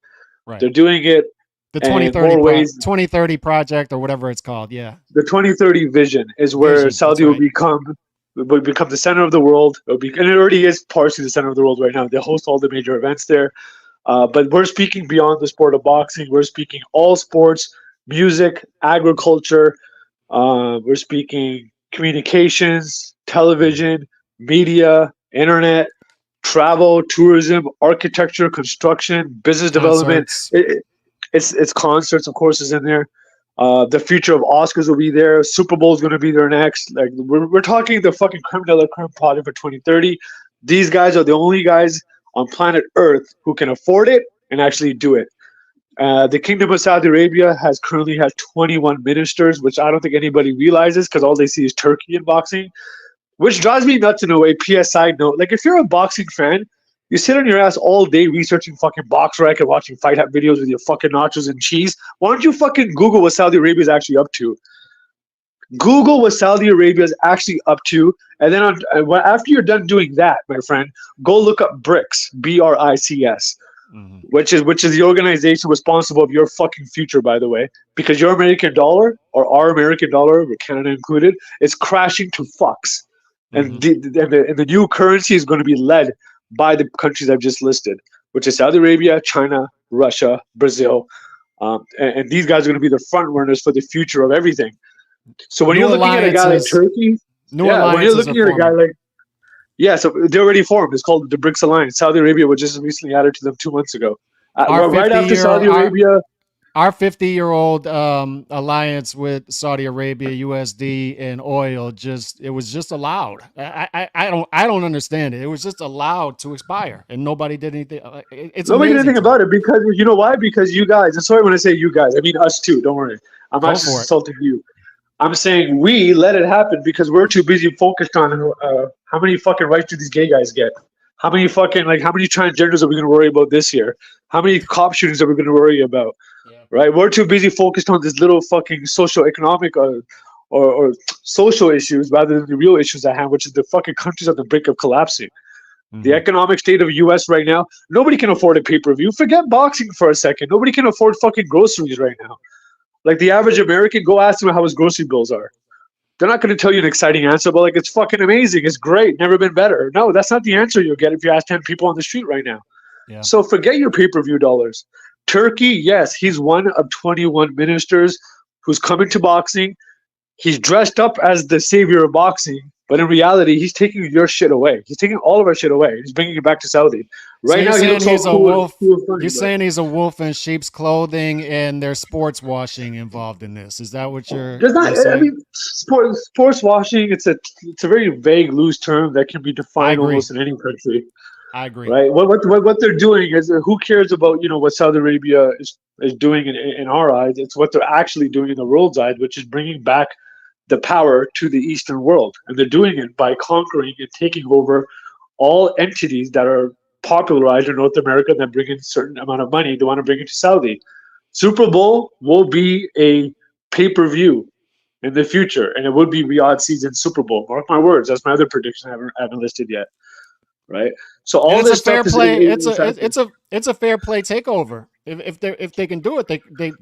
Right. They're doing it The in more ways. 2030 project or whatever it's called. Yeah. The 2030 vision is where Vision. That's Saudi right. will become the center of the world. And it already is partially the center of the world right now. They host all the major events there. But we're speaking beyond the sport of boxing. We're speaking all sports, music, agriculture. We're speaking communications, television, media, internet, travel, tourism, architecture, construction, business development. Concerts. It's concerts, of course, is in there. The future of Oscars will be there. Super Bowl is going to be there next. Like we're talking the fucking creme de la creme project for 2030. These guys are the only guys on planet Earth who can afford it and actually do it. The Kingdom of Saudi Arabia currently has 21 ministers, which I don't think anybody realizes because all they see is Turkey in boxing, which drives me nuts in a way. PS side note, like if you're a boxing fan, you sit on your ass all day researching fucking box rec and watching fight videos with your fucking nachos and cheese. Why don't you fucking Google what Saudi Arabia is actually up to? Google what Saudi Arabia is actually up to, and then after you're done doing that, my friend, go look up BRICS, BRICS, which is the organization responsible of your fucking future, by the way, because your American dollar or our American dollar, with Canada included, is crashing to fucks, and the new currency is going to be led by the countries I've just listed, which is Saudi Arabia, China, Russia, Brazil, and these guys are going to be the front runners for the future of everything. So when you're looking at a guy like Turkey, when you're looking at a guy like, so they're already formed. It's called the BRICS Alliance. Saudi Arabia was just recently added to them 2 months ago. Right after Saudi Arabia. Our 50-year-old alliance with Saudi Arabia, USD, and oil it was just allowed. I don't understand it. It was just allowed to expire, and nobody did anything. Nobody did anything about it because you know why? Because you guys. And sorry when I say you guys, I mean us too. Don't worry. I'm not just insulting you. I'm saying we let it happen because we're too busy focused on how many fucking rights do these gay guys get? How many transgenders are we going to worry about this year? How many cop shootings are we going to worry about? Yeah. Right? We're too busy focused on this little fucking socio-economic or social issues rather than the real issues at hand, which is the fucking country's on the brink of collapsing. The economic state of U.S. right now, nobody can afford a pay-per-view. Forget boxing for a second. Nobody can afford fucking groceries right now. Like the average American, go ask them how his grocery bills are. They're not going to tell you an exciting answer, but like it's fucking amazing. It's great. Never been better. No, that's not the answer you'll get if you ask 10 people on the street right now. Yeah. So forget your pay-per-view dollars. Turkey, yes, he's one of 21 ministers who's coming to boxing. He's dressed up as the savior of boxing, but in reality, he's taking your shit away. He's taking all of our shit away. He's bringing it back to Saudi. Right now, he's a wolf. You're saying he's a wolf in sheep's clothing, and there's sports washing involved in this. Is that what you're saying? I mean, sports washing. It's a very vague, loose term that can be defined almost in any country. I agree. Right. What they're doing is who cares about what Saudi Arabia is doing in our eyes? It's what they're actually doing in the world's eyes, which is bringing back the power to the Eastern world, and they're doing it by conquering and taking over all entities that are popularized in North America that bring in a certain amount of money. They want to bring it to Saudi. Super Bowl will be a pay-per-view in the future, and it would be Riyadh season Super Bowl. Mark my words. That's my other prediction. I haven't listed yet. Right. So all this fair play. It's a fair play takeover. If they can do it,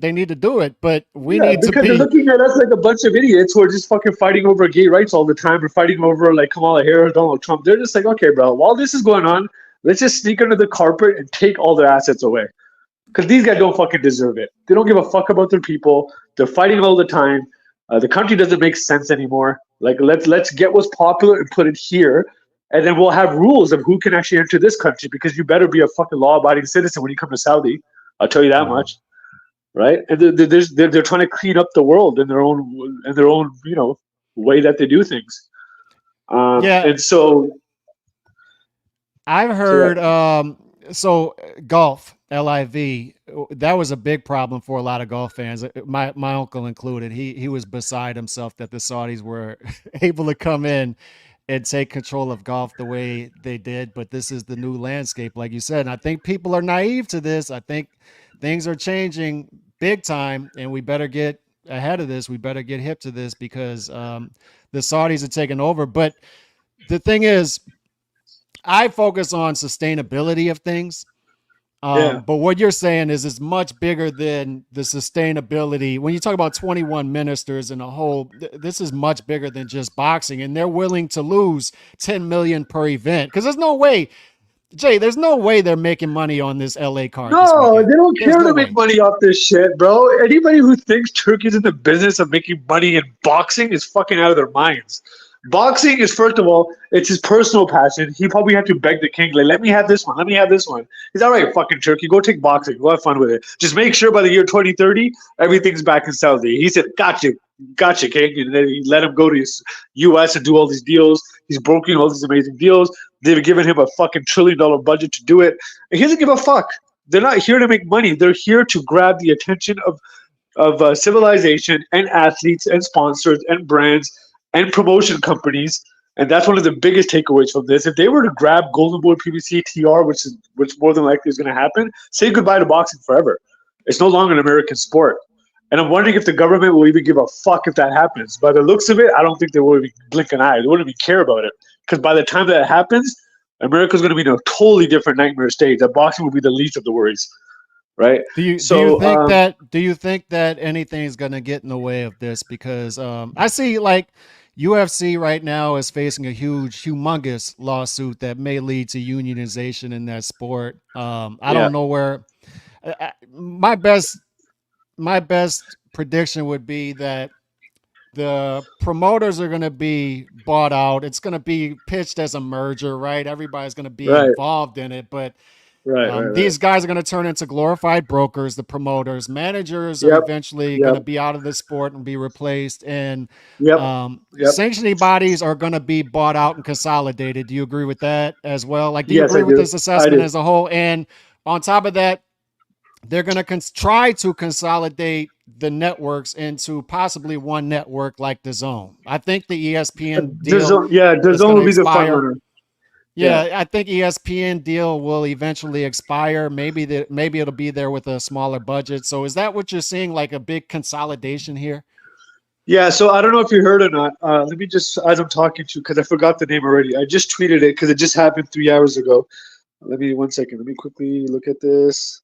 they need to do it. But we need to be. Because they're looking at us like a bunch of idiots who are just fucking fighting over gay rights all the time, or fighting over like Kamala Harris, Donald Trump. They're just like, okay, bro, while this is going on, let's just sneak under the carpet and take all their assets away. Because these guys don't fucking deserve it. They don't give a fuck about their people. They're fighting all the time. The country doesn't make sense anymore. Like let's get what's popular and put it here. And then we'll have rules of who can actually enter this country, because you better be a fucking law-abiding citizen when you come to Saudi. I'll tell you that much, right? And they're trying to clean up the world in their own way that they do things. And so I've heard golf, LIV, that was a big problem for a lot of golf fans. My uncle included. He was beside himself that the Saudis were able to come in and take control of golf the way they did. But this is the new landscape, like you said. And I think people are naive to this. I think things are changing big time, and we better get ahead of this. We better get hip to this because the Saudis are taking over. But the thing is, I focus on sustainability of things. But what you're saying is it's much bigger than the sustainability. When you talk about 21 ministers and a whole, this is much bigger than just boxing, and they're willing to lose 10 million per event. Because there's no way, Jay, there's no way they're making money on this LA card. No, they don't care to make money off this shit, bro. Anybody who thinks Turkey's in the business of making money in boxing is fucking out of their minds. Boxing is, first of all, it's his personal passion. He probably had to beg the king, like, let me have this one. Let me have this one. He's all right, fucking Turkey. Go take boxing. Go have fun with it. Just make sure by the year 2030, everything's back in Saudi. He said, gotcha, king. And then he let him go to his U.S. and do all these deals. He's brokering all these amazing deals. They've given him a fucking $1 trillion budget to do it. And he doesn't give a fuck. They're not here to make money. They're here to grab the attention of civilization and athletes and sponsors and brands and promotion companies. And that's one of the biggest takeaways from this. If they were to grab Golden Boy, PBC, TR, which more than likely is going to happen, say goodbye to boxing forever. It's no longer an American sport. And I'm wondering if the government will even give a fuck if that happens. By the looks of it, I don't think they will even blink an eye. They wouldn't even care about it. Because by the time that happens, America's going to be in a totally different nightmare state. That boxing will be the least of the worries, right? Do you think that anything's gonna get in the way of this? Because I see like UFC right now is facing a humongous lawsuit that may lead to unionization in that sport. I Yeah, don't know where. My best prediction would be that the promoters are going to be bought out. It's going to be pitched as a merger, right? Everybody's going to be right, involved in it, but right. these guys are going to turn into glorified brokers. The promoters, managers are Yep, eventually going yep, to be out of the sport and be replaced, and yep, yep. sanctioning bodies are going to be bought out and consolidated. Do you agree with that as well? Like, do you Yes, I agree with do. this I assessment do. as a whole? And on top of that, they're going to try to consolidate the networks into possibly one network like the Zone. I think the ESPN deal The is zone going will to be the front expire. runner. Yeah. Yeah, I think ESPN deal will eventually expire. Maybe it'll be there with a smaller budget. So is that what you're seeing, like a big consolidation here? Yeah, so I don't know if you heard or not. Let me just, as I'm talking to, because I forgot the name already. I just tweeted it because it just happened 3 hours ago. Let me 1 second. Let me quickly look at this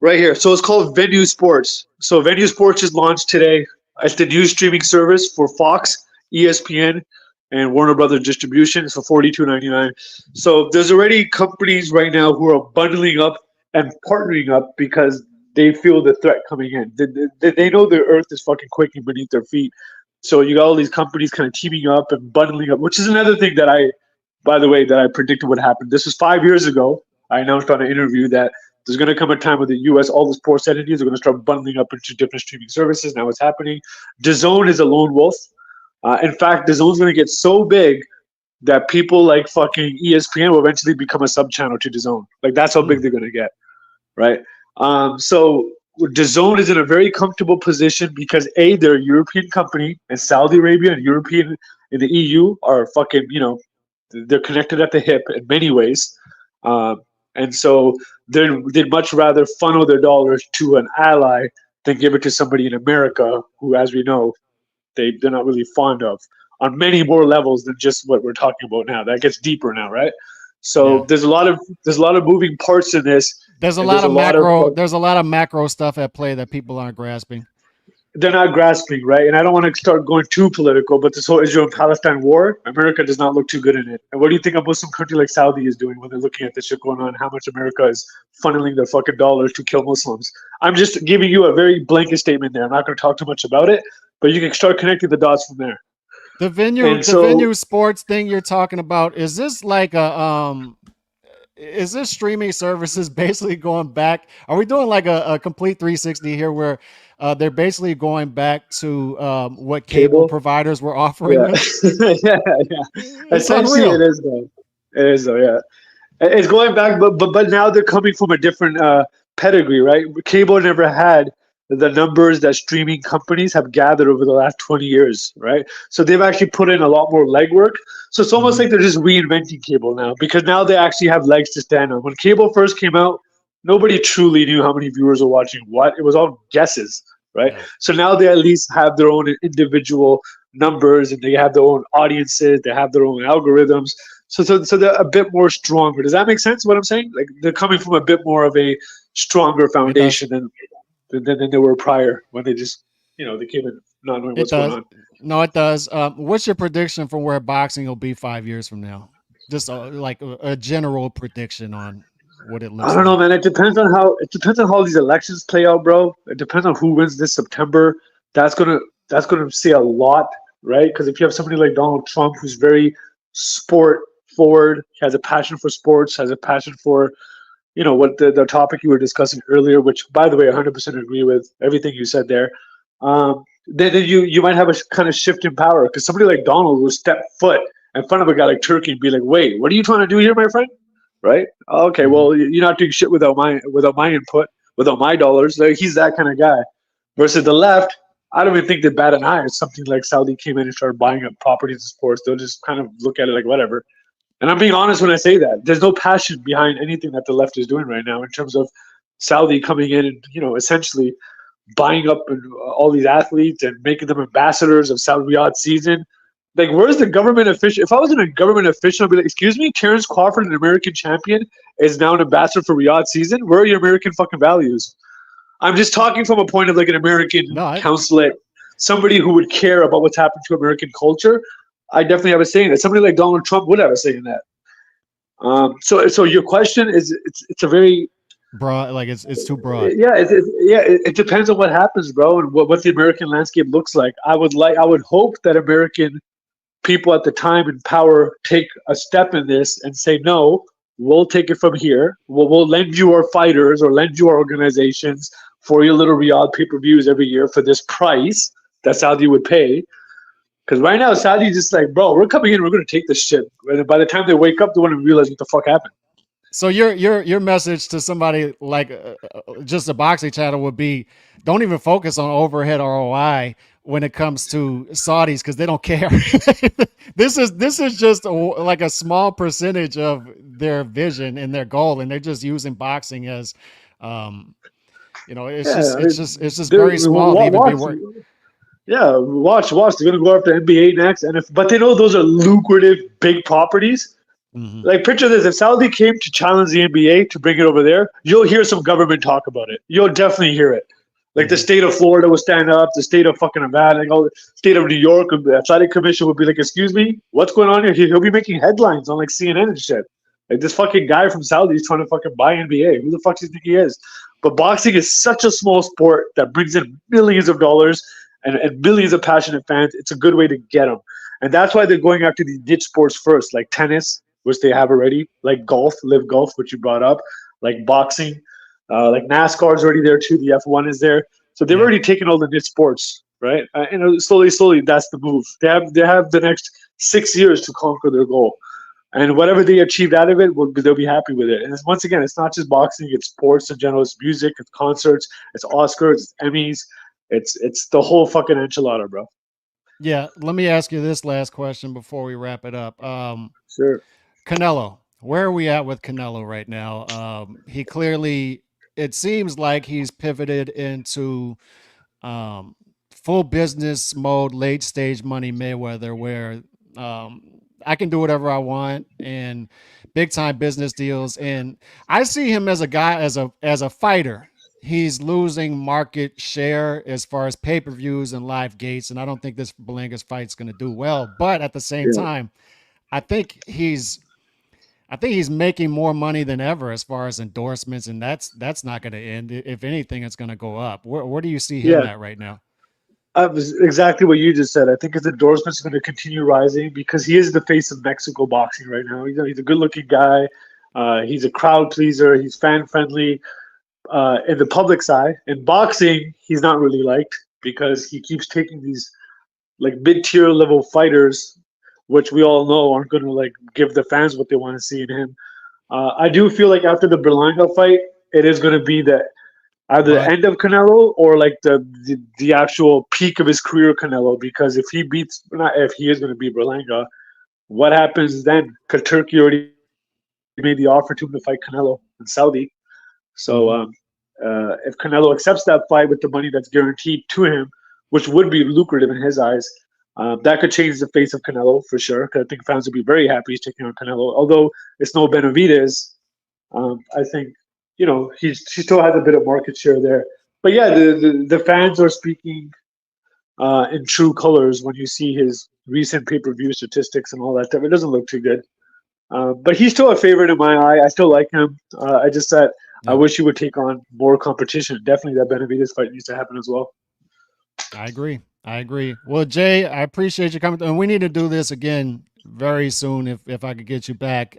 right here. So it's called Venue Sports. So Venue Sports is launched today. It's the new streaming service for Fox, ESPN, and Warner Brothers Distribution. It's for $42.99. So there's already companies right now who are bundling up and partnering up because they feel the threat coming in. They know the earth is fucking quaking beneath their feet. So you got all these companies kind of teaming up and bundling up, which is another thing that by the way, that I predicted would happen. This was 5 years ago. I announced on an interview that there's going to come a time where the U.S., all the sports entities are going to start bundling up into different streaming services. Now it's happening. DAZN is a lone wolf. In fact, DAZN's going to get so big that people like fucking ESPN will eventually become a sub channel to DAZN. Like that's how big Hmm. they're going to get, right? So DAZN is in a very comfortable position because A, they're a European company, and Saudi Arabia and European in the EU are fucking, they're connected at the hip in many ways. And so they'd much rather funnel their dollars to an ally than give it to somebody in America who, as we know, they're not really fond of on many more levels than just what we're talking about now. That gets deeper now, right? Yeah. So there's a lot of moving parts in this, There's a and lot there's a of lot of macro stuff at play that people aren't grasping. they're not grasping, right? And I don't want to start going too political, but this whole Israel and Palestine war, America does not look too good in it. And what do you think a Muslim country like Saudi is doing when they're looking at this shit going on? How much America is funneling their fucking dollars to kill Muslims? I'm just giving you a very blanket statement there. I'm not going to talk too much about it, but you can start connecting the dots from there. And The so, venue sports thing you're talking about, is this like a is this streaming services basically going back? Are we doing like a complete 360 here where they're basically going back to what cable cable, providers were offering yeah, us? yeah, yeah. It's Essentially, it unreal. is though. It is though, yeah. It's going back, but now they're coming from a different pedigree, right? Cable never had the numbers that streaming companies have gathered over the last 20 years, right? So they've actually put in a lot more legwork. So it's almost Hmm. like they're just reinventing cable now because now they actually have legs to stand on. When cable first came out, nobody truly knew how many viewers were watching what. It was all guesses, right? Yeah. So now they at least have their own individual numbers and they have their own audiences, they have their own algorithms. So they're a bit more stronger. Does that make sense? What I'm saying? Like they're coming from a bit more of a stronger It does. foundation than they were prior when they just they came in not knowing It what's going does. on. No, it does. What's your prediction for where boxing will be 5 years from now? Just like a general prediction on what it I looks don't know, like. man. It depends on how these elections play out, bro. It depends on who wins this September. That's gonna that's gonna say a lot, right? Because if you have somebody like Donald Trump who's very sport forward, has a passion for sports, has a passion for what the topic you were discussing earlier, which by the way, 100% agree with everything you said there. Then you might have a kind of shift in power because somebody like Donald will step foot in front of a guy like Turkey and be like, "Wait, what are you trying to do here, my friend?" right? Okay, Hmm. well, you're not doing shit without my input, without my dollars. Like, he's that kind of guy. Versus the left, I don't even think they bat an eye if something like Saudi came in and started buying up properties and sports. They'll just kind of look at it like whatever. And I'm being honest when I say that. There's no passion behind anything that the left is doing right now in terms of Saudi coming in and, essentially buying up all these athletes and making them ambassadors of Saudi Riyadh season. Like, where's the government official? If I was in a government official, I'd be like, excuse me, Terrence Crawford, an American champion, is now an ambassador for Riyadh season? Where are your American fucking values? I'm just talking from a point of like an American No, consulate, somebody who would care about what's happened to American culture. I definitely have a say in it. Somebody like Donald Trump would have a say in that. So your question is, it's a very, broad. Like it's too broad. yeah, it depends on what happens, bro, and what the American landscape looks like. I would hope that American people at the time in power take a step in this and say, no, we'll take it from here. We'll lend you our fighters or lend you our organizations for your little Riyadh pay-per-views every year for this price that Saudi would pay. Because right now, Saudi's just like, bro, we're coming in, we're going to take this shit. And by the time they wake up, they won't even realize what the fuck happened. So your message to somebody like just a boxing channel would be, don't even focus on overhead ROI when it comes to Saudis because they don't care. This is just like a small percentage of their vision and their goal, and they're just using boxing as, um, it's Yeah, just I it's mean, just it's just very small to even be watch. work. Yeah, watch. They're gonna go after NBA next, but they know those are lucrative, big properties. Hmm. Like, picture this: if Saudi came to challenge the NBA to bring it over there, you'll hear some government talk about it. You'll definitely hear it. Like, the Hmm. state of Florida will stand up, the state of fucking Nevada, like all the state of New York, the athletic commission would be like, "Excuse me, what's going on here?" He'll be making headlines on like CNN and shit. Like, this fucking guy from Saudi is trying to fucking buy NBA. Who the fuck do you think he is? But boxing is such a small sport that brings in millions of dollars and millions of passionate fans. It's a good way to get them, and that's why they're going after these niche sports first, like tennis, which they have already, like golf, live golf, which you brought up, like boxing, like NASCAR is already there too. The F1 is there, so they've Yeah. already taken all the niche sports, right? Slowly, that's the move. They have the next 6 years to conquer their goal, and whatever they achieved out of it, they'll be happy with it. And once again, it's not just boxing; it's sports in general. It's music, it's concerts, it's Oscars, it's Emmys, it's the whole fucking enchilada, bro. Yeah. Let me ask you this last question before we wrap it up. Sure. Canelo, where are we at with Canelo right now? He clearly, it seems like he's pivoted into um, full business mode, late stage money Mayweather, where I can do whatever I want and big time business deals. And I see him as a guy, as a fighter. He's losing market share as far as pay per views and live gates, and I don't think this Belanga's fight's going to do well. But at the same Yeah. time, I think he's I think he's making more money than ever as far as endorsements, and that's not going to end. If anything, it's going to go up. Where do you see him Yeah. at right now? Exactly what you just said. I think his endorsements are going to continue rising because he is the face of Mexico boxing right now. He's a good-looking guy. He's a crowd pleaser. He's fan friendly in the public's eye. In boxing, he's not really liked because he keeps taking these like mid-tier level fighters, which we all know aren't going to like give the fans what they want to see in him. I do feel like after the Berlanga fight, it is going to be the either the But end of Canelo or like the actual peak of his career, Canelo. Because if he beats, not if he is going to beat Berlanga, what happens then? Because Turkey already made the offer to him to fight Canelo in Saudi. So mhm. if Canelo accepts that fight with the money that's guaranteed to him, which would be lucrative in his eyes, that could change the face of Canelo for sure. Because I think fans would be very happy he's taking on Canelo. Although it's no Benavidez, I think he still has a bit of market share there. But yeah, the fans are speaking in true colors when you see his recent pay per view statistics and all that stuff. It doesn't look too good. But he's still a favorite in my eye. I still like him. I just said I Yep, wish he would take on more competition. Definitely that Benavidez fight needs to happen as well. I agree. I agree. Well, Jay, I appreciate you coming, and we need to do this again very soon if I could get you back.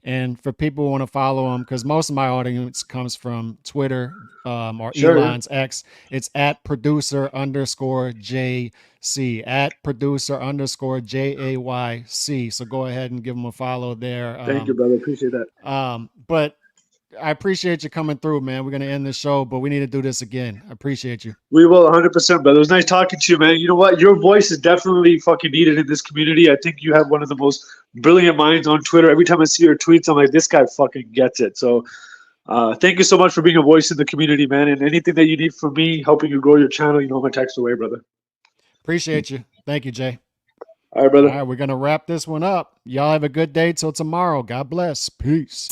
And for people who want to follow him, because most of my audience comes from Twitter or Sure. Yeah. Elon's X, it's at producer_JC, at producer_JAYC. So go ahead and give him a follow there. Thank you, brother. Appreciate that. But I appreciate you coming through, man. We're going to end the show, but we need to do this again. I appreciate you. We will 100%, brother. It was nice talking to you, man. You know what? Your voice is definitely fucking needed in this community. I think you have one of the most brilliant minds on Twitter. Every time I see your tweets, I'm like, this guy fucking gets it. So thank you so much for being a voice in the community, man. And anything that you need from me, helping you grow your channel, you know my text away, brother. Appreciate you. Thank you, Jay. All right, brother. All right, we're going to wrap this one up. Y'all have a good day till tomorrow. God bless. Peace.